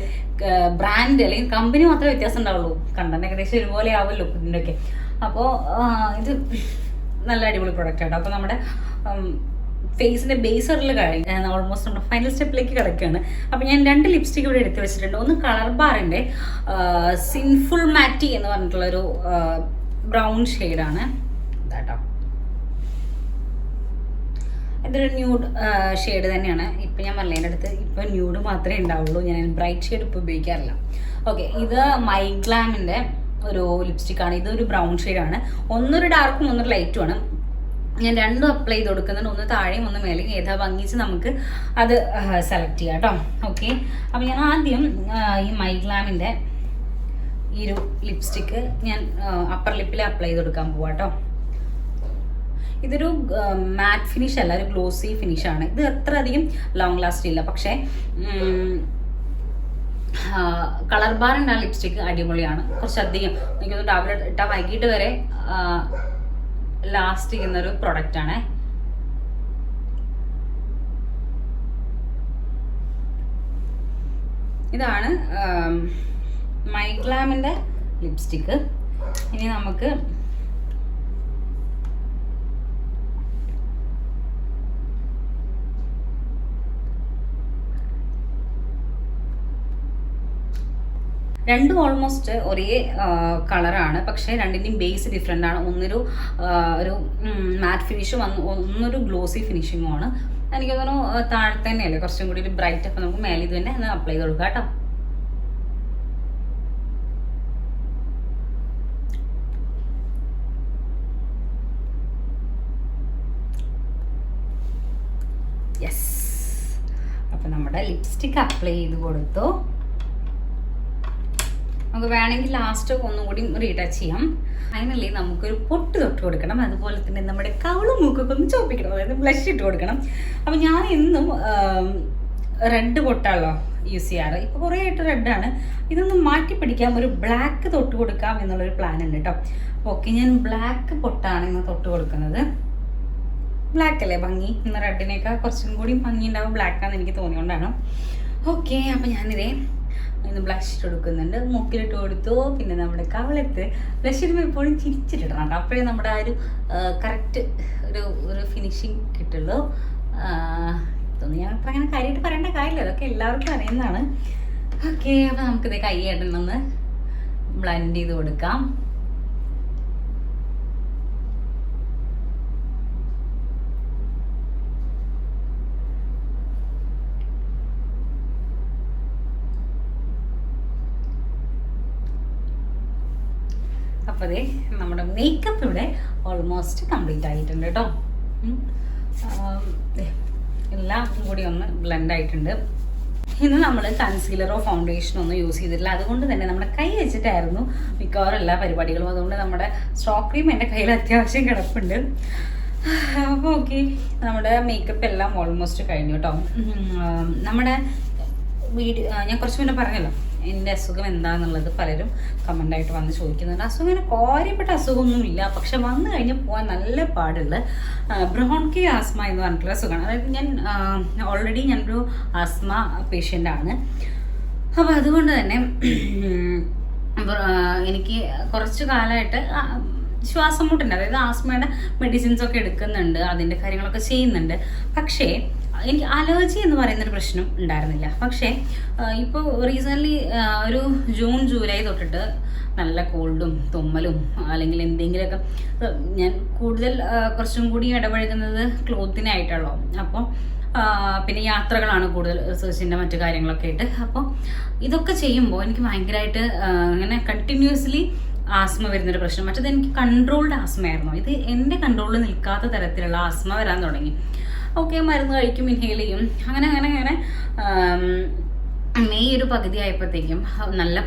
ബ്രാൻഡ് അല്ലെങ്കിൽ കമ്പനി മാത്രമേ വ്യത്യാസം ഉണ്ടാവുള്ളൂ, കണ്ടന്റ് ഏകദേശം ഒരുപോലെ ആവുമല്ലോ ഇതിൻ്റെയൊക്കെ. അപ്പോൾ ഇത് നല്ല അടിപൊളി പ്രോഡക്റ്റ് കേട്ടോ. അപ്പോൾ നമ്മുടെ ഫേസിൻ്റെ ബേസറിൽ കഴിഞ്ഞ് ഓൾമോസ്റ്റ് നമ്മുടെ ഫൈനൽ സ്റ്റെപ്പിലേക്ക് കിടക്കുകയാണ്. അപ്പോൾ ഞാൻ 2 ലിപ്സ്റ്റിക് ഇവിടെ എടുത്ത് വെച്ചിട്ടുണ്ട്. ഒന്ന് കളർ ബാറിൻ്റെ സിൻഫുൾ മാറ്റി എന്ന് പറഞ്ഞിട്ടുള്ളൊരു ബ്രൗൺ ഷെയ്ഡാണ് കേട്ടോ. ഇതൊരു ന്യൂഡ് ഷെയ്ഡ് തന്നെയാണ്. ഇപ്പം ഞാൻ പറഞ്ഞതിൻ്റെ അടുത്ത് ഇപ്പം ന്യൂഡ് മാത്രമേ ഉണ്ടാവുള്ളൂ, ഞാൻ ബ്രൈറ്റ് ഷെയ്ഡ് ഇപ്പോൾ ഉപയോഗിക്കാറില്ല. ഓക്കെ, ഇത് മൈഗ്ലാമിൻ്റെ ഒരു ലിപ്സ്റ്റിക്കാണ്. ഇതൊരു ബ്രൗൺ ഷെയ്ഡാണ്. ഒന്നൊരു ഡാർക്കും ഒന്നൊരു ലൈറ്റുമാണ്. ഞാൻ രണ്ടും അപ്ലൈ ചെയ്ത് കൊടുക്കുന്നുണ്ട്, ഒന്ന് താഴെയും ഒന്ന് മേലെയും. ഏതാ ഭംഗിച്ച് നമുക്ക് അത് സെലക്ട് ചെയ്യാം കേട്ടോ. ഓക്കെ, അപ്പം ഞാൻ ആദ്യം ഈ മൈഗ്ലാമിൻ്റെ ഈ ഒരു ലിപ്സ്റ്റിക്ക് ഞാൻ അപ്പർ ലിപ്പിൽ അപ്ലൈ ചെയ്ത് കൊടുക്കാൻ പോവാം കേട്ടോ. ഇതൊരു മാറ്റ് ഫിനിഷ് അല്ല, ഒരു ഗ്ലോസി ഫിനിഷാണ്. ഇത് അത്ര അധികം ലോങ് ലാസ്റ്റ് ഇല്ല, പക്ഷേ കളർ ബാറിൻ്റെ ആ ലിപ്സ്റ്റിക്ക് അടിപൊളിയാണ്. കുറച്ചധികം എനിക്കൊന്ന് രാവിലെ ഇട്ടാൽ വൈകിട്ട് വരെ ലാസ്റ്റ് ചെയ്യുന്നൊരു പ്രൊഡക്റ്റാണ്. ഇതാണ് മൈഗ്ലാമിൻ്റെ ലിപ്സ്റ്റിക്ക്. ഇനി നമുക്ക് രണ്ടും ഓൾമോസ്റ്റ് ഒരേ കളറാണ്, പക്ഷേ രണ്ടിൻ്റെയും ബേസ് ഡിഫറെൻ്റ് ആണ്. ഒരു മാറ്റ് ഫിനിഷും ഒന്നൊരു ഗ്ലോസി ഫിനിഷിങ്ങും ആണ്. എനിക്ക് തോന്നുന്നു താഴെ തന്നെയല്ലേ കുറച്ചും കൂടി ഒരു ബ്രൈറ്റ്. അപ്പം നമുക്ക് മേലെ ഇത് തന്നെ ഒന്ന് അപ്ലൈ ചെയ്ത് കൊടുക്കാം കേട്ടോ. യെസ്, അപ്പം നമ്മുടെ ലിപ്സ്റ്റിക്ക് അപ്ലൈ ചെയ്ത് കൊടുത്തു. നമുക്ക് വേണമെങ്കിൽ ലാസ്റ്റ് ഒന്നും കൂടി റീടച്ച് ചെയ്യാം. ഫൈനലി നമുക്കൊരു പൊട്ട് തൊട്ട് കൊടുക്കണം. അതുപോലെ തന്നെ നമ്മുടെ കവളും മൂക്കൊക്കെ ഒന്ന് ചോപ്പിക്കണം, അതായത് ബ്ലഷ് ഇട്ട് കൊടുക്കണം. അപ്പം ഞാൻ എന്നും റെഡ് പൊട്ടാണല്ലോ യൂസ് ചെയ്യാറ്. ഇപ്പോൾ കുറേ ആയിട്ട് റെഡാണ്. ഇതൊന്ന് മാറ്റി പിടിക്കാം, ഒരു ബ്ലാക്ക് തൊട്ട് കൊടുക്കാം എന്നുള്ളൊരു പ്ലാൻ ഉണ്ട് കേട്ടോ. ഓക്കെ, ഞാൻ ബ്ലാക്ക് പൊട്ടാണ് ഇന്ന് തൊട്ട് കൊടുക്കുന്നത്. ബ്ലാക്ക് അല്ലേ ഭംഗി, ഇന്ന് റെഡിനേക്കാൾ കുറച്ചും കൂടി ഭംഗി ഉണ്ടാവും ബ്ലാക്കാന്ന് എനിക്ക് തോന്നിയോണ്ടാണ്. ഓക്കെ, അപ്പം ഞാനിതേ ഇന്ന് ബ്ലഷ് ഇട്ട് കൊടുക്കുന്നുണ്ട്. മൂക്കിലിട്ട് കൊടുത്തു. പിന്നെ നമ്മുടെ കവളത്ത് ബ്ലഷ് ഇടുമ്പോൾ എപ്പോഴും ചിരിച്ചിട്ടിടണം കേട്ടോ, അപ്പോഴേ നമ്മുടെ ആ ഒരു കറക്റ്റ് ഒരു ഫിനിഷിങ് കിട്ടുള്ളൂ. ഇതൊന്നും ഞാൻ അത്ര അങ്ങനെ കാര്യമായിട്ട് പറയേണ്ട കാര്യമില്ല, അതൊക്കെ എല്ലാവർക്കും അറിയുന്നതാണ്. ഓക്കെ, അപ്പോൾ നമുക്കിത് കൈയ്യായിട്ടൊന്ന് ബ്ലെൻഡ് ചെയ്ത് കൊടുക്കാം. അപ്പോൾ അതെ നമ്മുടെ മേക്കപ്പ് ഇവിടെ ഓൾമോസ്റ്റ് കംപ്ലീറ്റ് ആയിട്ടുണ്ട് കേട്ടോ. എല്ലാം കൂടി ഒന്ന് ബ്ലെൻഡ് ആയിട്ടുണ്ട്. ഇന്ന് നമ്മൾ കൺസീലറോ ഫൗണ്ടേഷനോ ഒന്നും യൂസ് ചെയ്തിട്ടില്ല. അതുകൊണ്ട് തന്നെ നമ്മുടെ കൈ വെച്ചിട്ടായിരുന്നു മിക്കവാറും എല്ലാ പരിപാടികളും. അതുകൊണ്ട് നമ്മുടെ സ്ട്രോക്ക് ക്രീം എൻ്റെ കയ്യിൽ അത്യാവശ്യം കിടപ്പുണ്ട്. അപ്പോൾ ഓക്കെ, നമ്മുടെ മേക്കപ്പ് എല്ലാം ഓൾമോസ്റ്റ് കഴിഞ്ഞു കേട്ടോ. നമ്മുടെ വീഡിയോ ഞാൻ കുറച്ച് മുന്നേ പറഞ്ഞല്ലോ എൻ്റെ അസുഖം എന്താണെന്നുള്ളത് പലരും കമൻ്റായിട്ട് വന്ന് ചോദിക്കുന്നുണ്ട്. അസുഖം ഇങ്ങനെ കാര്യപ്പെട്ട അസുഖമൊന്നുമില്ല, പക്ഷെ വന്നു കഴിഞ്ഞാൽ പോകാൻ നല്ല പാടുള്ള ബ്രോൺകി ആസ്മ എന്ന് പറഞ്ഞിട്ടുള്ള അസുഖമാണ്. അതായത് ഞാൻ ഓൾറെഡി ഞാനൊരു ആസ്മ പേഷ്യൻ്റാണ്. അപ്പോൾ അതുകൊണ്ട് തന്നെ എനിക്ക് കുറച്ച് കാലമായിട്ട് ശ്വാസം മുട്ടുണ്ട്, അതായത് ആസ്മയുടെ മെഡിസിൻസ് ഒക്കെ എടുക്കുന്നുണ്ട്, അതിൻ്റെ കാര്യങ്ങളൊക്കെ ചെയ്യുന്നുണ്ട്. പക്ഷേ എനിക്ക് അലർജി എന്ന് പറയുന്നൊരു പ്രശ്നം ഉണ്ടായിരുന്നില്ല. പക്ഷേ ഇപ്പോൾ റീസെൻ്റ്ലി ഒരു ജൂൺ ജൂലൈ തൊട്ടിട്ട് നല്ല കോൾഡും തുമ്മലും അല്ലെങ്കിൽ എന്തെങ്കിലുമൊക്കെ, ഞാൻ കൂടുതൽ കുറച്ചും കൂടി ഇടപഴകുന്നത് ക്ലോത്തിനായിട്ടുള്ളൂ. അപ്പോൾ പിന്നെ യാത്രകളാണ് കൂടുതൽ, റിസർച്ചിൻ്റെ മറ്റു കാര്യങ്ങളൊക്കെ ആയിട്ട്. അപ്പോൾ ഇതൊക്കെ ചെയ്യുമ്പോൾ എനിക്ക് ഭയങ്കരമായിട്ട് അങ്ങനെ കണ്ടിന്യൂസ്ലി ആസ്മ വരുന്നൊരു പ്രശ്നം. മറ്റേത് എനിക്ക് കൺട്രോൾഡ് ആസ്മയായിരുന്നു. ഇത് എൻ്റെ കൺട്രോളിൽ നിൽക്കാത്ത തരത്തിലുള്ള ആസ്മ വരാൻ തുടങ്ങി. ഓക്കെ, മരുന്ന് കഴിക്കും, ഇൻഹേൽ ചെയ്യും, അങ്ങനെ അങ്ങനെ അങ്ങനെ മെയ് ഒരു പകുതി ആയപ്പോഴത്തേക്കും നല്ല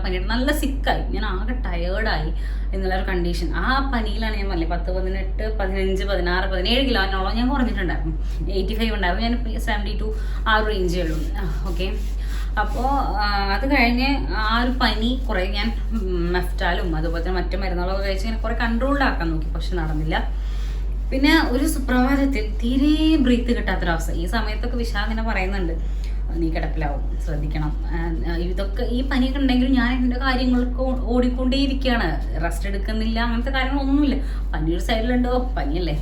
പനിയുടെ നല്ല സിക്കായി, ഞാൻ ആകെ ടയേർഡായി എന്നുള്ളൊരു കണ്ടീഷൻ. ആ പനിയിലാണ് ഞാൻ പറഞ്ഞത് 10, 18, 15, 16, 17 കിലോനോളം ഞാൻ കുറഞ്ഞിട്ടുണ്ടായിരുന്നു. 85 ഉണ്ടായിരുന്നു, ഞാൻ 72 ആ ഒരു റേഞ്ചേ ഉള്ളൂ. ഓക്കെ, അപ്പോൾ അത് കഴിഞ്ഞ് ആ ഒരു പനി കുറേ ഞാൻ മെഫ്റ്റാലും അതുപോലെ തന്നെ മറ്റു മരുന്നുകളൊക്കെ കഴിച്ച് ഇങ്ങനെ കുറേ കൺട്രോൾഡ് ആക്കാൻ നോക്കി, പക്ഷെ നടന്നില്ല. പിന്നെ ഒരു സുപ്രഭാതത്തിൽ തീരെ ബ്രീത്ത് കിട്ടാത്തൊരവസ്ഥ. ഈ സമയത്തൊക്കെ വിശാഖിനെ പറയുന്നുണ്ട്, നീ കിടപ്പിലാവും, ശ്രദ്ധിക്കണം. ഇതൊക്കെ ഈ പനിയൊക്കെ ഉണ്ടെങ്കിലും ഞാൻ എൻ്റെ കാര്യങ്ങൾക്ക് ഓടിക്കൊണ്ടേയിരിക്കുകയാണ്, റെസ്റ്റ് എടുക്കുന്നില്ല, അങ്ങനത്തെ കാര്യങ്ങളൊന്നുമില്ല. പനി ഒരു സൈഡിലുണ്ടോ, പനിയല്ലേ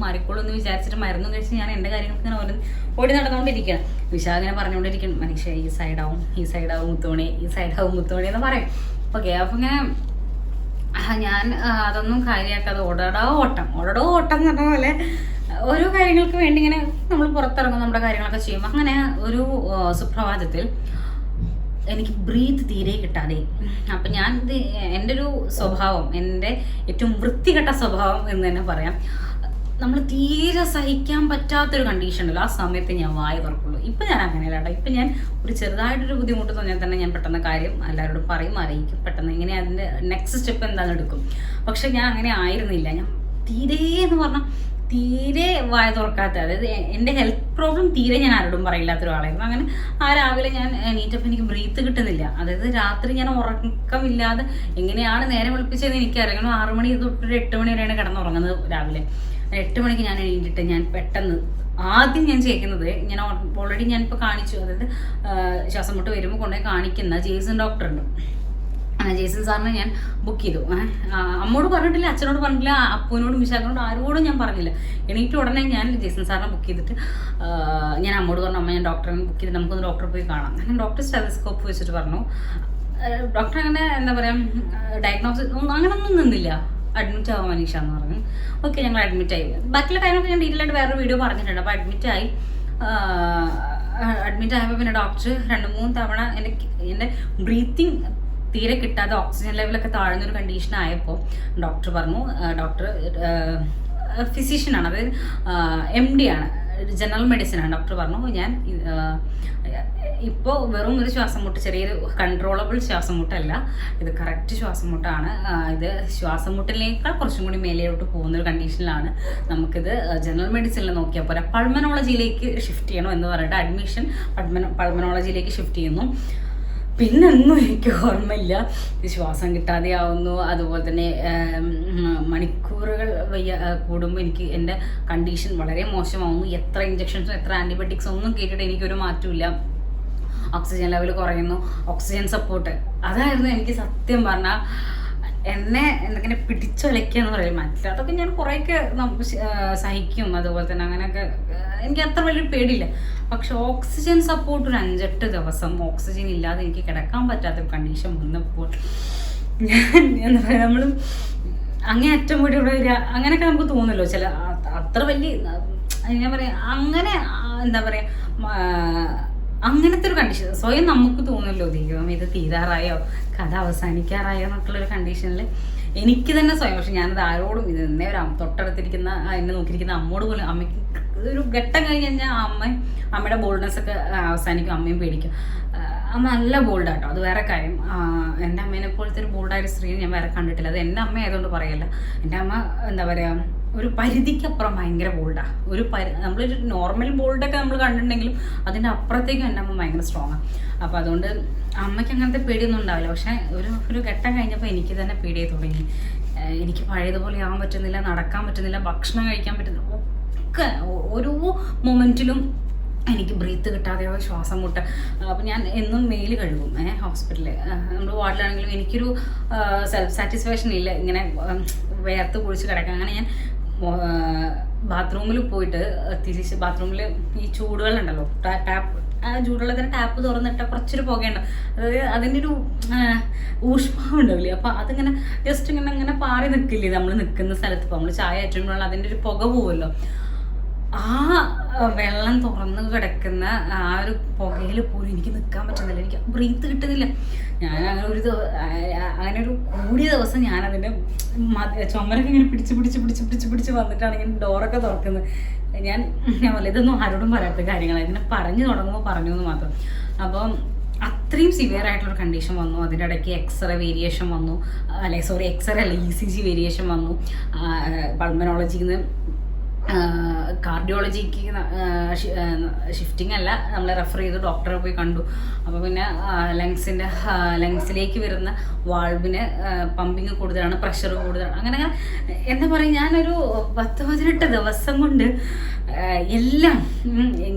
മാറിക്കോളൂ എന്ന് വിചാരിച്ചിട്ട് മരുന്നും കഴിച്ച് ഞാൻ എൻ്റെ കാര്യങ്ങൾക്ക് ഇങ്ങനെ ഓടി നടന്നുകൊണ്ടിരിക്കുകയാണ്. വിശാഖിനെ പറഞ്ഞുകൊണ്ടിരിക്കണം, മനുഷ്യ ഈ സൈഡാവും മുത്തോണി, ഈ സൈഡാവും മുത്തോണി എന്ന് പറയും. ഓക്കെ, അപ്പം ഇങ്ങനെ ഞാൻ അതൊന്നും കാര്യമാക്കാതെ ഓടടോ ഓട്ടം എന്ന് പറഞ്ഞ പോലെ ഓരോ കാര്യങ്ങൾക്ക് വേണ്ടി ഇങ്ങനെ നമ്മൾ പുറത്തിറങ്ങും, നമ്മുടെ കാര്യങ്ങളൊക്കെ ചെയ്യും. അങ്ങനെ ഒരു സുപ്രഭാതത്തിൽ എനിക്ക് ബ്രീത്ത് തീരെ കിട്ടാതെ, അപ്പം ഞാൻ ഇത് എൻ്റെ ഒരു സ്വഭാവം, എൻ്റെ ഏറ്റവും വൃത്തികെട്ട സ്വഭാവം എന്ന് തന്നെ പറയാം. നമ്മൾ തീരെ സഹിക്കാൻ പറ്റാത്തൊരു കണ്ടീഷൻ ഉണ്ടല്ലോ, ആ സമയത്ത് ഞാൻ വായ തുറക്കുള്ളൂ. ഇപ്പം ഞാൻ അങ്ങനെയല്ല കേട്ടോ. ഇപ്പം ഞാൻ ഒരു ചെറുതായിട്ടൊരു ബുദ്ധിമുട്ട് തോന്നിയാൽ തന്നെ ഞാൻ പെട്ടെന്ന് കാര്യം എല്ലാവരോടും പറയും, അറിയിക്കും, പെട്ടെന്ന് ഇങ്ങനെ അതിൻ്റെ നെക്സ്റ്റ് സ്റ്റെപ്പ് എന്താണെന്ന് എടുക്കും. പക്ഷെ ഞാൻ അങ്ങനെ ആയിരുന്നില്ല. ഞാൻ തീരെ എന്ന് പറഞ്ഞാൽ തീരെ വായ തുറക്കാത്ത, അതായത് എൻ്റെ ഹെൽത്ത് പ്രോബ്ലം തീരെ ഞാൻ ആരോടും പറയില്ലാത്തൊരാളായിരുന്നു. അങ്ങനെ ആ രാവിലെ ഞാൻ എണീറ്റപ്പോൾ എനിക്ക് ബ്രീത്ത് കിട്ടുന്നില്ല. അതായത് രാത്രി ഞാൻ ഉറക്കമില്ലാതെ എങ്ങനെയാണ് നേരം വെളുപ്പിച്ചതെന്ന് എനിക്കറിയാം. 6 മണി തൊട്ടൊരു 8 മണി വരെയാണ് കിടന്നുറങ്ങുന്നത്. രാവിലെ 8 മണിക്ക് ഞാൻ എണീറ്റിട്ട് ഞാൻ പെട്ടെന്ന് ആദ്യം ഞാൻ ചെയ്യുന്നത്, ഞാൻ ഓൾറെഡി ഞാനിപ്പോൾ കാണിച്ചു, അതായത് ശ്വാസം മുട്ട് വരുമ്പോൾ കൊണ്ടുപോയി കാണിക്കുന്ന ജെയ്സൺ ഡോക്ടറുണ്ട്. ജെയ്സൺ സാറിനെ ഞാൻ ബുക്ക് ചെയ്തു. അമ്മോട് പറഞ്ഞിട്ടില്ല, അച്ഛനോട് പറഞ്ഞിട്ടില്ല, അപ്പൂനോടും വിശാഖനോടും ആരോടും ഞാൻ പറഞ്ഞില്ല. എണീറ്റ് ഉടനെ ഞാൻ ജെയ്സൺ സാറിനെ ബുക്ക് ചെയ്തിട്ട് ഞാൻ അമ്മോട് പറഞ്ഞു, അമ്മ ഞാൻ ഡോക്ടറെ ബുക്ക് ചെയ്തിട്ട് നമുക്കൊന്ന് ഡോക്ടറെ പോയി കാണാം. അങ്ങനെ ഡോക്ടർ സ്റ്റെതസ്കോപ്പ് വെച്ചിട്ട് പറഞ്ഞു. ഡോക്ടർ അങ്ങനെ എന്താ പറയുക, ഡയഗ്നോസിസ് അങ്ങനെയൊന്നും നിന്നില്ല. അഡ്മിറ്റ് ആവാം മനീഷ എന്ന് പറഞ്ഞു. ഓക്കെ, ഞങ്ങൾ അഡ്മിറ്റായി. ബാക്കിയുള്ള കാര്യമൊക്കെ ഞാൻ ഡീറ്റെയിൽ ആയിട്ട് വേറൊരു വീഡിയോ പറഞ്ഞിട്ടുണ്ട്. അപ്പോൾ അഡ്മിറ്റായി. അഡ്മിറ്റ് പിന്നെ ഡോക്ടർ 2-3 തവണ എൻ്റെ ബ്രീത്തിങ് തീരെ കിട്ടാതെ ഓക്സിജൻ ലെവലൊക്കെ താഴ്ന്നൊരു കണ്ടീഷൻ ആയപ്പോൾ ഡോക്ടർ പറഞ്ഞു, ഡോക്ടർ ഫിസിഷ്യനാണ്, അതായത് MD ആണ്, ജനറൽ മെഡിസിനാണ്. ഡോക്ടർ പറഞ്ഞു, ഞാൻ ഇപ്പോൾ വെറും ഒരു ശ്വാസം മുട്ട്, ചെറിയൊരു കൺട്രോളബിൾ ശ്വാസം മുട്ടല്ല, ഇത് കറക്റ്റ് ശ്വാസം മുട്ടാണ്. ഇത് ശ്വാസം മുട്ടിലേക്കാൾ കുറച്ചും കൂടി മേലെയോട്ട് പോകുന്നൊരു കണ്ടീഷനിലാണ്. നമുക്കിത് ജനറൽ മെഡിസിനിൽ നോക്കിയാൽ പോരാ, പൾമനോളജിയിലേക്ക് ഷിഫ്റ്റ് ചെയ്യണം എന്ന് പറഞ്ഞിട്ട് അഡ്മിഷൻ പൾമനോളജിയിലേക്ക് ഷിഫ്റ്റ് ചെയ്യുന്നു. പിന്നൊന്നും എനിക്ക് ഓർമ്മയില്ല. ശ്വാസം കിട്ടാതെ ആവുന്നു, അതുപോലെ തന്നെ മണിക്കൂറുകൾ കൂടുമ്പോൾ എനിക്ക് എൻ്റെ കണ്ടീഷൻ വളരെ മോശമാവുന്നു. എത്ര ഇഞ്ചക്ഷൻസും എത്ര ആൻറ്റിബയോട്ടിക്സും ഒന്നും കേട്ടിട്ട് എനിക്കൊരു മാറ്റമില്ല. ഓക്സിജൻ ലെവൽ കുറയുന്നു, ഓക്സിജൻ സപ്പോർട്ട്, അതായിരുന്നു എനിക്ക് സത്യം പറഞ്ഞാൽ എന്നെ എന്തെങ്കിലും പിടിച്ചുലയ്ക്കുക എന്ന് പറയും. മറ്റതൊക്കെ ഞാൻ കുറേയൊക്കെ സഹിക്കും, അതുപോലെ തന്നെ അങ്ങനെയൊക്കെ എനിക്ക് അത്ര വലിയൊരു പേടിയില്ല. പക്ഷെ ഓക്സിജൻ സപ്പോർട്ട് ഒരു 5-8 ദിവസം ഓക്സിജൻ ഇല്ലാതെ എനിക്ക് കിടക്കാൻ പറ്റാത്തൊരു കണ്ടീഷൻ വന്നപ്പോൾ ഞാൻ എന്താ പറയുക, നമ്മൾ അങ്ങേയറ്റം കൂടി ഇവിടെ വരിക അങ്ങനെയൊക്കെ നമുക്ക് തോന്നുമല്ലോ. ചില അത്ര വലിയ ഞാൻ പറയാം, അങ്ങനെ എന്താ പറയുക, അങ്ങനത്തെ ഒരു കണ്ടീഷൻ സ്വയം നമുക്ക് തോന്നുമല്ലോ, ദൈവം ഇത് തീരാറായോ, കഥ അവസാനിക്കാറായോ എന്നൊക്കെയുള്ളൊരു കണ്ടീഷനിൽ എനിക്ക് തന്നെ സ്വയം. പക്ഷെ ഞാനത് ആരോടും, ഇത് എന്നേ ഒരു തൊട്ടടുത്തിരിക്കുന്ന എന്നെ നോക്കിയിരിക്കുന്ന അമ്മോട് പോലും, അമ്മയ്ക്ക് ഒരു ഘട്ടം കഴിഞ്ഞ് കഴിഞ്ഞാൽ അമ്മയുടെ ബോൾഡ്നെസ് ഒക്കെ അവസാനിക്കും, അമ്മയും പേടിക്കും. അമ്മ നല്ല ബോൾഡാട്ടോ, അത് വേറെ കാര്യം. എൻ്റെ അമ്മേനെ പോലത്തെ ഒരു ബോൾഡായ ഒരു സ്ത്രീയെ ഞാൻ വേറെ കണ്ടിട്ടില്ല. അത് എൻ്റെ അമ്മ ആയതുകൊണ്ട് പറയല്ല. എൻ്റെ അമ്മ എന്താ പറയുക, ഒരു പരിധിക്കപ്പുറം ഭയങ്കര ബോൾഡാണ്. നമ്മളൊരു നോർമൽ ബോൾഡൊക്കെ നമ്മൾ കണ്ടിട്ടുണ്ടെങ്കിലും അതിൻ്റെ അപ്പുറത്തേക്കും എൻ്റെ അമ്മ ഭയങ്കര സ്ട്രോങ്ങാണ്. അപ്പോൾ അതുകൊണ്ട് അമ്മയ്ക്ക് അങ്ങനത്തെ പേടിയൊന്നും ഉണ്ടാവില്ല. പക്ഷേ ഒരു ഘട്ടം കഴിഞ്ഞപ്പോൾ എനിക്ക് തന്നെ പേടിയായി തുടങ്ങി. എനിക്ക് പഴയതുപോലെ ആവാൻ പറ്റുന്നില്ല, നടക്കാൻ പറ്റുന്നില്ല, ഭക്ഷണം കഴിക്കാൻ പറ്റുന്നില്ല, ഒക്കെ ഓരോ മൊമെൻറ്റിലും എനിക്ക് ബ്രീത്ത് കിട്ടാതെയോ ശ്വാസം മുട്ട. അപ്പോൾ ഞാൻ എന്നും മെയിൽ കഴുകും ഹോസ്പിറ്റലിൽ. നമ്മൾ വാർഡിലാണെങ്കിലും എനിക്കൊരു സെൽഫ് സാറ്റിസ്ഫാക്ഷൻ ഇല്ല ഇങ്ങനെ വേർത്ത് കുഴിച്ച് കിടക്കാം. അങ്ങനെ ഞാൻ ബാത്റൂമിൽ പോയിട്ട് തിരിച്ച് ബാത്റൂമിൽ ഈ ചൂടുവെള്ളം ടാപ്പ്, ആ ചൂടുവെള്ളത്തിന് ടാപ്പ് തുറന്നിട്ട് കുറച്ചൊരു പുകയുണ്ട്, അതായത് അതിൻ്റെ ഒരു ഊഷ്മാവ് ഉണ്ടാവില്ലേ, അപ്പോൾ അതിങ്ങനെ ജസ്റ്റ് ഇങ്ങനെ പാറി നിൽക്കില്ലേ നമ്മൾ നിൽക്കുന്ന സ്ഥലത്ത്. ഇപ്പോൾ നമ്മൾ ചായ ഏറ്റുമ്പോഴാണ് അതിൻ്റെ ഒരു പുക പോവുമല്ലോ, ആ വെള്ളം തുറന്ന് കിടക്കുന്ന ആ ഒരു പുകയിൽ പോലും എനിക്ക് നിൽക്കാൻ പറ്റുന്നില്ല, എനിക്ക് ബ്രീത്ത് കിട്ടുന്നില്ല. ഞാൻ അങ്ങനെ ഒരു കൂടിയ ദിവസം ഞാനതിൻ്റെ ചുമരൊക്കെ ഇങ്ങനെ പിടിച്ച് വന്നിട്ടാണ് ഇങ്ങനെ ഡോറൊക്കെ തുറക്കുന്നത്. ഞാൻ പറയില്ല, ഇതൊന്നും ആരോടും പറയാത്ത കാര്യങ്ങളാണ്, ഇതിനെ പറഞ്ഞു തുടങ്ങുമ്പോൾ പറഞ്ഞു എന്ന് മാത്രം. അപ്പം അത്രയും സിവിയർ ആയിട്ടുള്ളൊരു കണ്ടീഷൻ വന്നു. അതിൻ്റെ ഇടയ്ക്ക് എക്സ്റേ വേരിയേഷൻ വന്നു, എക്സ്റേ അല്ല ECG വേരിയേഷൻ വന്നു. പൾമനോളജിയിൽ നിന്ന് കാർഡിയോളജിക്ക് ഷിഫ്റ്റിംഗ് അല്ല, നമ്മൾ റെഫർ ചെയ്ത് ഡോക്ടറെ പോയി കണ്ടു. അപ്പോൾ പിന്നെ ലങ്സിലേക്ക് വരുന്ന വാൾവിന് പമ്പിങ് കൂടുതലാണ്, പ്രഷർ കൂടുതലാണ്. അങ്ങനെ എന്താ പറയുക, ഞാനൊരു 10-18 ദിവസം കൊണ്ട് എല്ലാം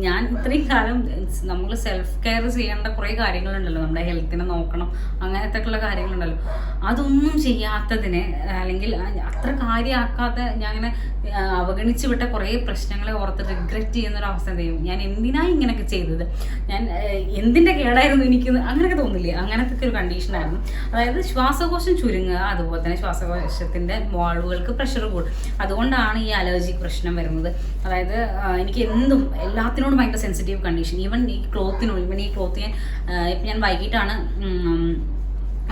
ഞാൻ ഇത്രയും കാലം നമ്മൾ സെൽഫ് കെയർ ചെയ്യേണ്ട കുറേ കാര്യങ്ങളുണ്ടല്ലോ, നമ്മുടെ ഹെൽത്തിനെ നോക്കണം, അങ്ങനത്തെ ഉള്ള കാര്യങ്ങളുണ്ടല്ലോ, അതൊന്നും ചെയ്യാത്തതിന് അല്ലെങ്കിൽ അത്ര കാര്യമാക്കാതെ ഞാൻ അങ്ങനെ അവഗണിച്ച് വിട്ട കുറേ പ്രശ്നങ്ങളെ ഓർത്ത് റിഗ്രറ്റ് ചെയ്യുന്നൊരവസ്ഥ ചെയ്യും. ഞാൻ എന്തിനാണ് ഇങ്ങനെയൊക്കെ ചെയ്തത്, ഞാൻ എന്തിൻ്റെ കേടായിരുന്നു എനിക്ക്, അങ്ങനെയൊക്കെ തോന്നില്ലേ, അങ്ങനത്തെ ഒരു കണ്ടീഷനായിരുന്നു. അതായത് ശ്വാസകോശം ചുരുങ്ങുക, അതുപോലെ തന്നെ ശ്വാസകോശത്തിൻ്റെ വാൾവുകൾക്ക് പ്രഷർ കൂടും. അതുകൊണ്ടാണ് ഈ അലർജിക് പ്രശ്നം വരുന്നത്. അതായത് എനിക്ക് എല്ലാത്തിനോടും ഭയങ്കര സെൻസിറ്റീവ് കണ്ടീഷൻ. ഈവൻ ഈ ക്ലോത്ത് ഇപ്പം ഞാൻ വൈകിട്ടാണ്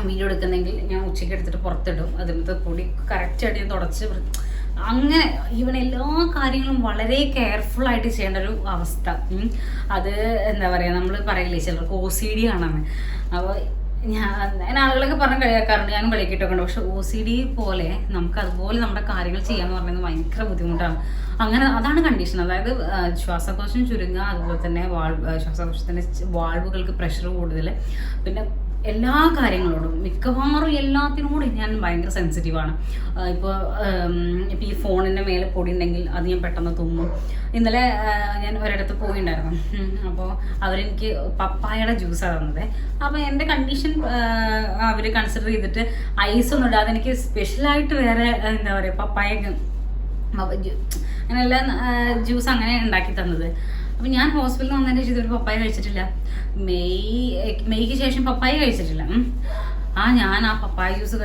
വീഡിയോ എടുക്കുന്നതെങ്കിൽ ഞാൻ ഉച്ചയ്ക്ക് എടുത്തിട്ട് പുറത്തിടും, അതിനകത്ത് പൊടി കറക്റ്റായിട്ട് ഞാൻ തുടച്ച് അങ്ങനെ ഈവൻ എല്ലാ കാര്യങ്ങളും വളരെ കെയർഫുള്ളായിട്ട് ചെയ്യേണ്ട ഒരു അവസ്ഥ. അത് എന്താ പറയുക, നമ്മൾ പറയില്ലേ ചിലർക്ക് OCD ആണെന്ന്. അപ്പോൾ ഞാൻ ആളുകളൊക്കെ പറഞ്ഞ് കളിയാക്കാറുണ്ട്, ഞാനും കളിക്കിട്ടൊക്കെ ഉണ്ട്. പക്ഷെ OCD പോലെ നമുക്ക് അതുപോലെ നമ്മുടെ കാര്യങ്ങൾ ചെയ്യാന്ന് പറയുന്നത് ഭയങ്കര ബുദ്ധിമുട്ടാണ്. അങ്ങനെ അതാണ് കണ്ടീഷൻ. അതായത് ശ്വാസകോശം ചുരുങ്ങുക, അതുപോലെ തന്നെ ശ്വാസകോശത്തിൻ്റെ വാൾവുകൾക്ക് പ്രഷർ കൂടുതൽ, പിന്നെ എല്ലാ കാര്യങ്ങളോടും മിക്കവാറും എല്ലാത്തിനോടും ഞാൻ ഭയങ്കര സെൻസിറ്റീവാണ്. ഇപ്പോൾ ഈ ഫോണിൻ്റെ മേലെ പൊടി ഉണ്ടെങ്കിൽ അത് ഞാൻ പെട്ടെന്ന് തുമ്മും. ഇന്നലെ ഞാൻ ഒരിടത്ത് പോയിണ്ടായിരുന്നു, അപ്പോൾ അവരെനിക്ക് പപ്പായയുടെ ജ്യൂസാണ് തന്നത്. അപ്പോൾ എൻ്റെ കണ്ടീഷൻ അവർ കൺസിഡർ ചെയ്തിട്ട് ഐസൊന്നും ഇടാതെ എനിക്ക് സ്പെഷ്യലായിട്ട് വേറെ എന്താ പറയുക പപ്പായ അങ്ങനെയുള്ള ജ്യൂസ് അങ്ങനെ ഉണ്ടാക്കി തന്നത്. അപ്പം ഞാൻ ഹോസ്പിറ്റലിൽ വന്നതിൻ്റെ ശേഷം ഇതൊരു പപ്പായ കഴിച്ചിട്ടില്ല. മെയ്ക്ക് ശേഷം പപ്പായ കഴിച്ചിട്ടില്ല. ഞാൻ ആ പപ്പായ ജ്യൂസ്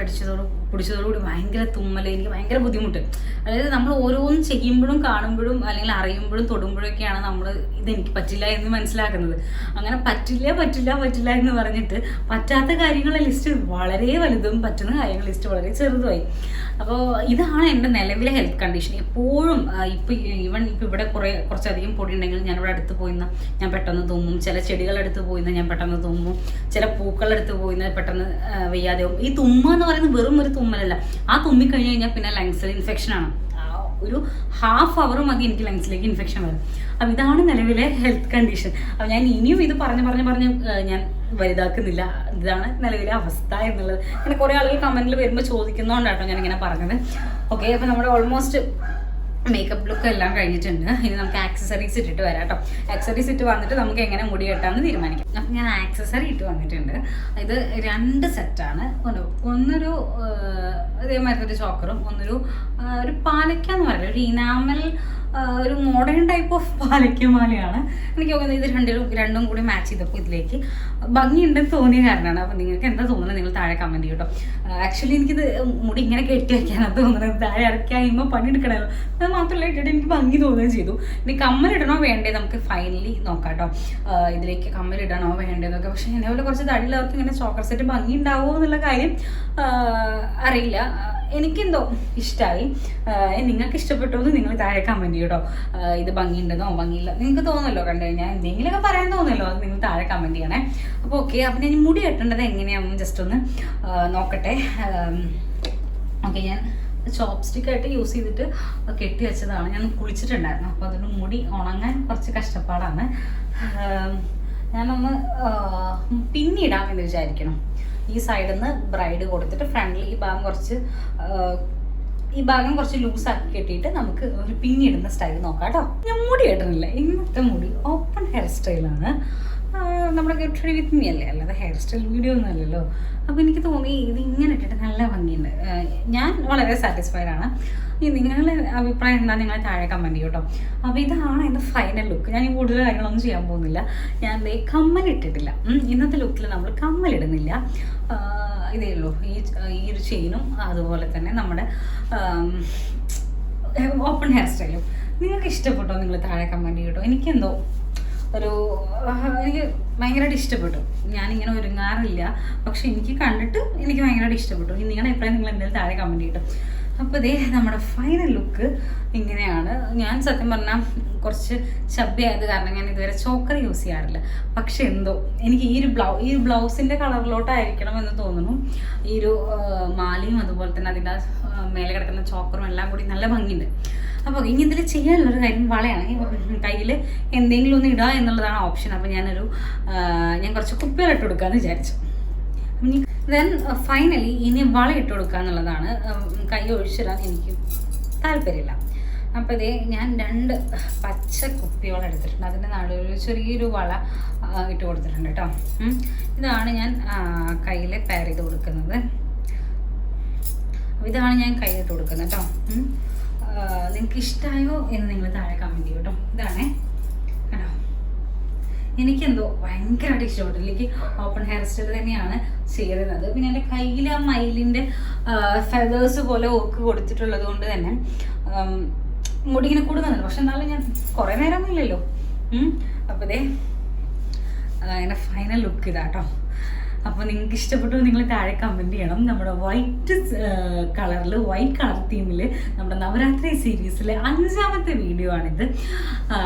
കുടിച്ചതോടുകൂടി ഭയങ്കര തുമ്മൽ, എനിക്ക് ഭയങ്കര ബുദ്ധിമുട്ട്. അതായത് നമ്മൾ ഓരോന്നും ചെയ്യുമ്പോഴും കാണുമ്പോഴും അല്ലെങ്കിൽ അറിയുമ്പോഴും തൊടുമ്പോഴൊക്കെയാണ് നമ്മൾ ഇതെനിക്ക് പറ്റില്ല എന്ന് മനസ്സിലാക്കുന്നത്. അങ്ങനെ പറ്റില്ല എന്ന് പറഞ്ഞിട്ട് പറ്റാത്ത കാര്യങ്ങളുടെ ലിസ്റ്റ് വളരെ വലുതും പറ്റുന്ന കാര്യങ്ങളുടെ ലിസ്റ്റ് വളരെ ചെറുതുമായി. അപ്പോൾ ഇതാണ് എൻ്റെ നിലവിലെ ഹെൽത്ത് കണ്ടീഷൻ. എപ്പോഴും ഇപ്പം ഇവിടെ കുറച്ചധികം പൊടി ഉണ്ടെങ്കിൽ ഞാനിവിടെ അടുത്ത് പോയിന്ന് ഞാൻ പെട്ടെന്ന് തുമ്മും, ചില ചെടികളെടുത്ത് പോയിന്ന് ഞാൻ പെട്ടെന്ന് തുമ്മും, ചില പൂക്കളെടുത്ത് പോയിന്ന് പെട്ടെന്ന് വയ്യാതെയാവും. ഈ തുമ്മ എന്ന് പറയുന്നത് വെറും ഒരു തുമ്മലല്ല, ആ തുമ്മിക്കഴിഞ്ഞ് കഴിഞ്ഞാൽ പിന്നെ ലങ്സിൽ ഇൻഫെക്ഷനാണ്. ഒരു ഹാഫ് അവർ മതി എനിക്ക് ലങ്സിലേക്ക് ഇൻഫെക്ഷൻ വരും. അപ്പം ഇതാണ് നിലവിലെ ഹെൽത്ത് കണ്ടീഷൻ. അപ്പം ഞാൻ ഇനിയും ഇത് പറഞ്ഞ് ഞാൻ വലുതാക്കുന്നില്ല. ഇതാണ് നിലവിലെ അവസ്ഥ എന്നുള്ളത്. അങ്ങനെ കുറേ ആളുകൾ കമൻറ്റിൽ വരുമ്പോൾ ചോദിക്കുന്നതുകൊണ്ടാട്ടോ ഞാനിങ്ങനെ പറഞ്ഞത്. ഓക്കെ, അപ്പം നമ്മുടെ ഓൾമോസ്റ്റ് മേക്കപ്പ് ലുക്ക് എല്ലാം കഴിഞ്ഞിട്ടുണ്ട്. ഇനി നമുക്ക് ആക്സസറീസ് ഇട്ടിട്ട് വരാം കേട്ടോ. ആക്സസറീസ് ഇട്ട് വന്നിട്ട് നമുക്ക് എങ്ങനെ മുടി കെട്ടാമെന്ന് തീരുമാനിക്കാം. അപ്പം ഞാൻ ആക്സസറി ഇട്ട് വന്നിട്ടുണ്ട്. ഇത് 2 സെറ്റാണ്. ഒന്നൊരു ഇതേമാതിരി ഒരു ചോക്കറും ഒന്നൊരു പാലയ്ക്ക എന്ന് പറയുന്നത് ഒരു ഇനാമൽ ഒരു മോഡേൺ ടൈപ്പ് ഓഫ് പാലയ്ക്കമാലയാണ്. എനിക്ക് തോന്നുന്നത് ഇത് രണ്ടും കൂടി മാച്ച് ചെയ്തപ്പോൾ ഇതിലേക്ക് ഭംഗിയുണ്ടെന്ന് തോന്നിയ കാരണമാണ്. അപ്പം നിങ്ങൾക്ക് എന്താ തോന്നുന്നത് നിങ്ങൾ താഴെ കമൻറ്റ് ചെയ്യും കേട്ടോ. ആക്ച്വലി എനിക്കിത് മുടി ഇങ്ങനെ കെട്ടി വയ്ക്കാനാണ് തോന്നുന്നത്. താഴെ ഇറക്കി കഴിയുമ്പോൾ പണിയെടുക്കണമല്ലോ, അത് മാത്രമല്ല ഇട്ടിട്ട് എനിക്ക് ഭംഗി തോന്നുകയും ചെയ്തു. ഇനി കമ്മലിടണോ വേണ്ടേ നമുക്ക് ഫൈനലി നോക്കാം കേട്ടോ. ഇതിലേക്ക് കമ്മലിടണോ വേണ്ടതൊക്കെ. പക്ഷേ എന്നെപ്പോലെ കുറച്ച് തടിയുള്ളവർക്ക് ഇങ്ങനെ ചോക്കർ സെറ്റ് ഭംഗി ഉണ്ടാവുമോ എന്നുള്ള കാര്യം അറിയില്ല. എനിക്കെന്തോ ഇഷ്ടമായി. നിങ്ങൾക്ക് ഇഷ്ടപ്പെട്ടോ എന്ന് നിങ്ങൾ താഴെ കമൻറ്റ് ചെയ്യും കേട്ടോ. ഇത് ഭംഗിയുണ്ടെന്നോ ഭംഗിയില്ല നിങ്ങൾക്ക് തോന്നുമല്ലോ, കണ്ടു കഴിഞ്ഞാൽ എന്തെങ്കിലുമൊക്കെ പറയാൻ തോന്നുമല്ലോ, അത് നിങ്ങൾ താഴെ കമൻറ്റ് ചെയ്യണേ. അപ്പോൾ ഓക്കെ, അപ്പം ഞാൻ മുടി കെട്ടേണ്ടത് എങ്ങനെയാണെന്ന് ജസ്റ്റ് ഒന്ന് നോക്കട്ടെ. ഓക്കെ, ഞാൻ ചോപ്സ്റ്റിക്കായിട്ട് യൂസ് ചെയ്തിട്ട് കെട്ടി വെച്ചതാണ്. ഞാൻ കുളിച്ചിട്ടുണ്ടായിരുന്നു, അപ്പോൾ അതുകൊണ്ട് മുടി ഉണങ്ങാൻ കുറച്ച് കഷ്ടപ്പാടാണ്. ഞാനൊന്ന് പിന്നിടാമെന്ന് വിചാരിക്കണം. ഈ സൈഡിൽ നിന്ന് ബ്രൈഡ് കൊടുത്തിട്ട് ഫ്രണ്ടിൽ ഈ ഭാഗം കുറച്ച് ലൂസാക്കി കെട്ടിയിട്ട് നമുക്ക് ഒരു പിന്നിടുന്ന സ്റ്റൈൽ നോക്കാം കേട്ടോ. ഞാൻ മുടി കെട്ടുന്നില്ല, ഇന്നത്തെ മുടി ഓപ്പൺ ഹെയർ സ്റ്റൈലാണ്. നമ്മുടെ ഗെറ്റ് റെഡി വിത്ത് മീ അല്ലേ, അല്ലാതെ ഹെയർ സ്റ്റൈൽ വീഡിയോ ഒന്നും അല്ലല്ലോ. അപ്പോൾ എനിക്ക് തോന്നി ഇത് ഇങ്ങനെ ഇട്ടിട്ട് നല്ല ഭംഗിയുണ്ട്. ഞാൻ വളരെ സാറ്റിസ്ഫൈഡ് ആണ്. നിങ്ങളുടെ അഭിപ്രായം എന്താ, നിങ്ങൾ താഴെ കമൻറ്റ് ചെയ്യും കേട്ടോ. അപ്പോൾ ഇതാണ് എൻ്റെ ഫൈനൽ ലുക്ക്. ഞാൻ ഈ കൂടുതൽ കാര്യങ്ങളൊന്നും ചെയ്യാൻ പോകുന്നില്ല. ഞാൻ കമ്മലിട്ടിട്ടില്ല. ഇന്നത്തെ ലുക്കിൽ നമ്മൾ കമ്മലിടുന്നില്ല. ഇതേ ഉള്ളൂ, ഈ ഒരു ചെയിനും അതുപോലെ തന്നെ നമ്മുടെ ഓപ്പൺ ഹെയർ സ്റ്റൈലും. നിങ്ങൾക്ക് ഇഷ്ടപ്പെട്ടോ? നിങ്ങൾ താഴെ കമൻറ്റ് ചെയ്യും കേട്ടോ. എനിക്കെന്തോ എനിക്ക് ഭയങ്കരമായിട്ട് ഇഷ്ടപ്പെട്ടു. ഞാനിങ്ങനെ ഒരുങ്ങാറില്ല, പക്ഷെ എനിക്ക് കണ്ടിട്ട് എനിക്ക് ഭയങ്കരമായിട്ട് ഇഷ്ടപ്പെട്ടു. നിങ്ങളുടെ അഭിപ്രായം നിങ്ങൾ എന്തായാലും താഴെ കമൻറ്റ് ചെയ്യട്ടോ. അപ്പോൾ ഇതേ നമ്മുടെ ഫൈനൽ ലുക്ക് ഇങ്ങനെയാണ്. ഞാൻ സത്യം പറഞ്ഞാൽ കുറച്ച് ചബ്ബിയായത് കാരണം ഞാൻ ഇതുവരെ ചോക്കർ യൂസ് ചെയ്യാറില്ല. പക്ഷെ എന്തോ എനിക്ക് ഈ ബ്ലൗസിൻ്റെ കളറിലോട്ടായിരിക്കണം എന്ന് തോന്നുന്നു. ഈ ഒരു മാലയും അതുപോലെ തന്നെ അതിൻ്റെ മേലെ കിടക്കുന്ന ചോക്കറും എല്ലാം കൂടി നല്ല ഭംഗിയുണ്ട്. അപ്പോൾ ഇനി ഇതിൽ ചെയ്യാനുള്ളൊരു കാര്യം വളയാണ്. കയ്യിൽ എന്തെങ്കിലും ഒന്ന് ഇടുക എന്നുള്ളതാണ് ഓപ്ഷൻ. അപ്പോൾ ഞാൻ കുറച്ച് കുപ്പികളിട്ട് കൊടുക്കാമെന്ന് വിചാരിച്ചു. ദെൻ ഫൈനലി ഇനി വള ഇട്ട് കൊടുക്കുക എന്നുള്ളതാണ്. കൈ ഒഴിച്ചിടാൻ എനിക്ക് താല്പര്യമില്ല. അപ്പോൾ ഇതേ ഞാൻ 2 പച്ച കുപ്പിവള എടുത്തിട്ടുണ്ട്. അതിൻ്റെ നടുവിൽ ചെറിയൊരു വള ഇട്ട് കൊടുത്തിട്ടുണ്ട് കേട്ടോ. ഇതാണ് ഞാൻ കയ്യിൽ പെയർ ചെയ്ത് കൊടുക്കുന്നത്. ഇതാണ് ഞാൻ കയ്യിലിട്ട് കൊടുക്കുന്നത് കേട്ടോ. നിങ്ങൾക്ക് ഇഷ്ടമായോ എന്ന് നിങ്ങൾ താഴെ കമൻറ്റ് ചെയ്യും കേട്ടോ. ഇതാണേ കേട്ടോ. എനിക്കെന്തോ ഭയങ്കരമായിട്ട് ഇഷ്ടപ്പെട്ടു. എനിക്ക് ഓപ്പൺ ഹെയർ സ്റ്റൈൽ തന്നെയാണ് ചെയ്യുന്നത്. പിന്നെ എൻ്റെ കയ്യിൽ ആ മയിലിൻ്റെ ഫെദേഴ്സ് പോലെ ഓക്ക് കൊടുത്തിട്ടുള്ളത് കൊണ്ട് തന്നെ മുടി ഇങ്ങനെ കൂടുന്നുണ്ട്. പക്ഷെ എന്നാലും ഞാൻ കുറേ നേരമൊന്നും ഇല്ലല്ലോ. അപ്പോൾ ഇതേ എൻ്റെ ഫൈനൽ ലുക്ക് ഇതാട്ടോ. അപ്പോൾ നിങ്ങൾക്ക് ഇഷ്ടപ്പെട്ടു നിങ്ങൾ താഴെ കമൻറ്റ് ചെയ്യണം. നമ്മുടെ വൈറ്റ് വൈറ്റ് കളർ തീമിൽ നമ്മുടെ നവരാത്രി സീരീസിലെ 5ാമത്തെ വീഡിയോ ആണിത്.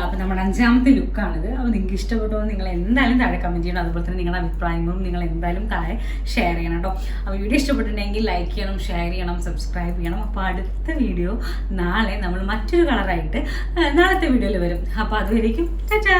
അപ്പോൾ നമ്മുടെ 5ാമത്തെ ലുക്കാണിത്. അപ്പോൾ നിങ്ങൾക്ക് ഇഷ്ടപ്പെട്ടു നിങ്ങൾ എന്തായാലും താഴെ കമൻറ്റ് ചെയ്യണം. അതുപോലെ തന്നെ നിങ്ങളുടെ അഭിപ്രായങ്ങളും നിങ്ങൾ എന്തായാലും താഴെ ഷെയർ ചെയ്യണം കേട്ടോ. അപ്പോൾ വീഡിയോ ഇഷ്ടപ്പെട്ടിട്ടുണ്ടെങ്കിൽ ലൈക്ക് ചെയ്യണം, ഷെയർ ചെയ്യണം, സബ്സ്ക്രൈബ് ചെയ്യണം. അപ്പോൾ അടുത്ത വീഡിയോ നാളെ നമ്മൾ മറ്റൊരു കളറായിട്ട് നാളത്തെ വീഡിയോയിൽ വരും. അപ്പോൾ അതുവരേക്കും ടാറ്റാ.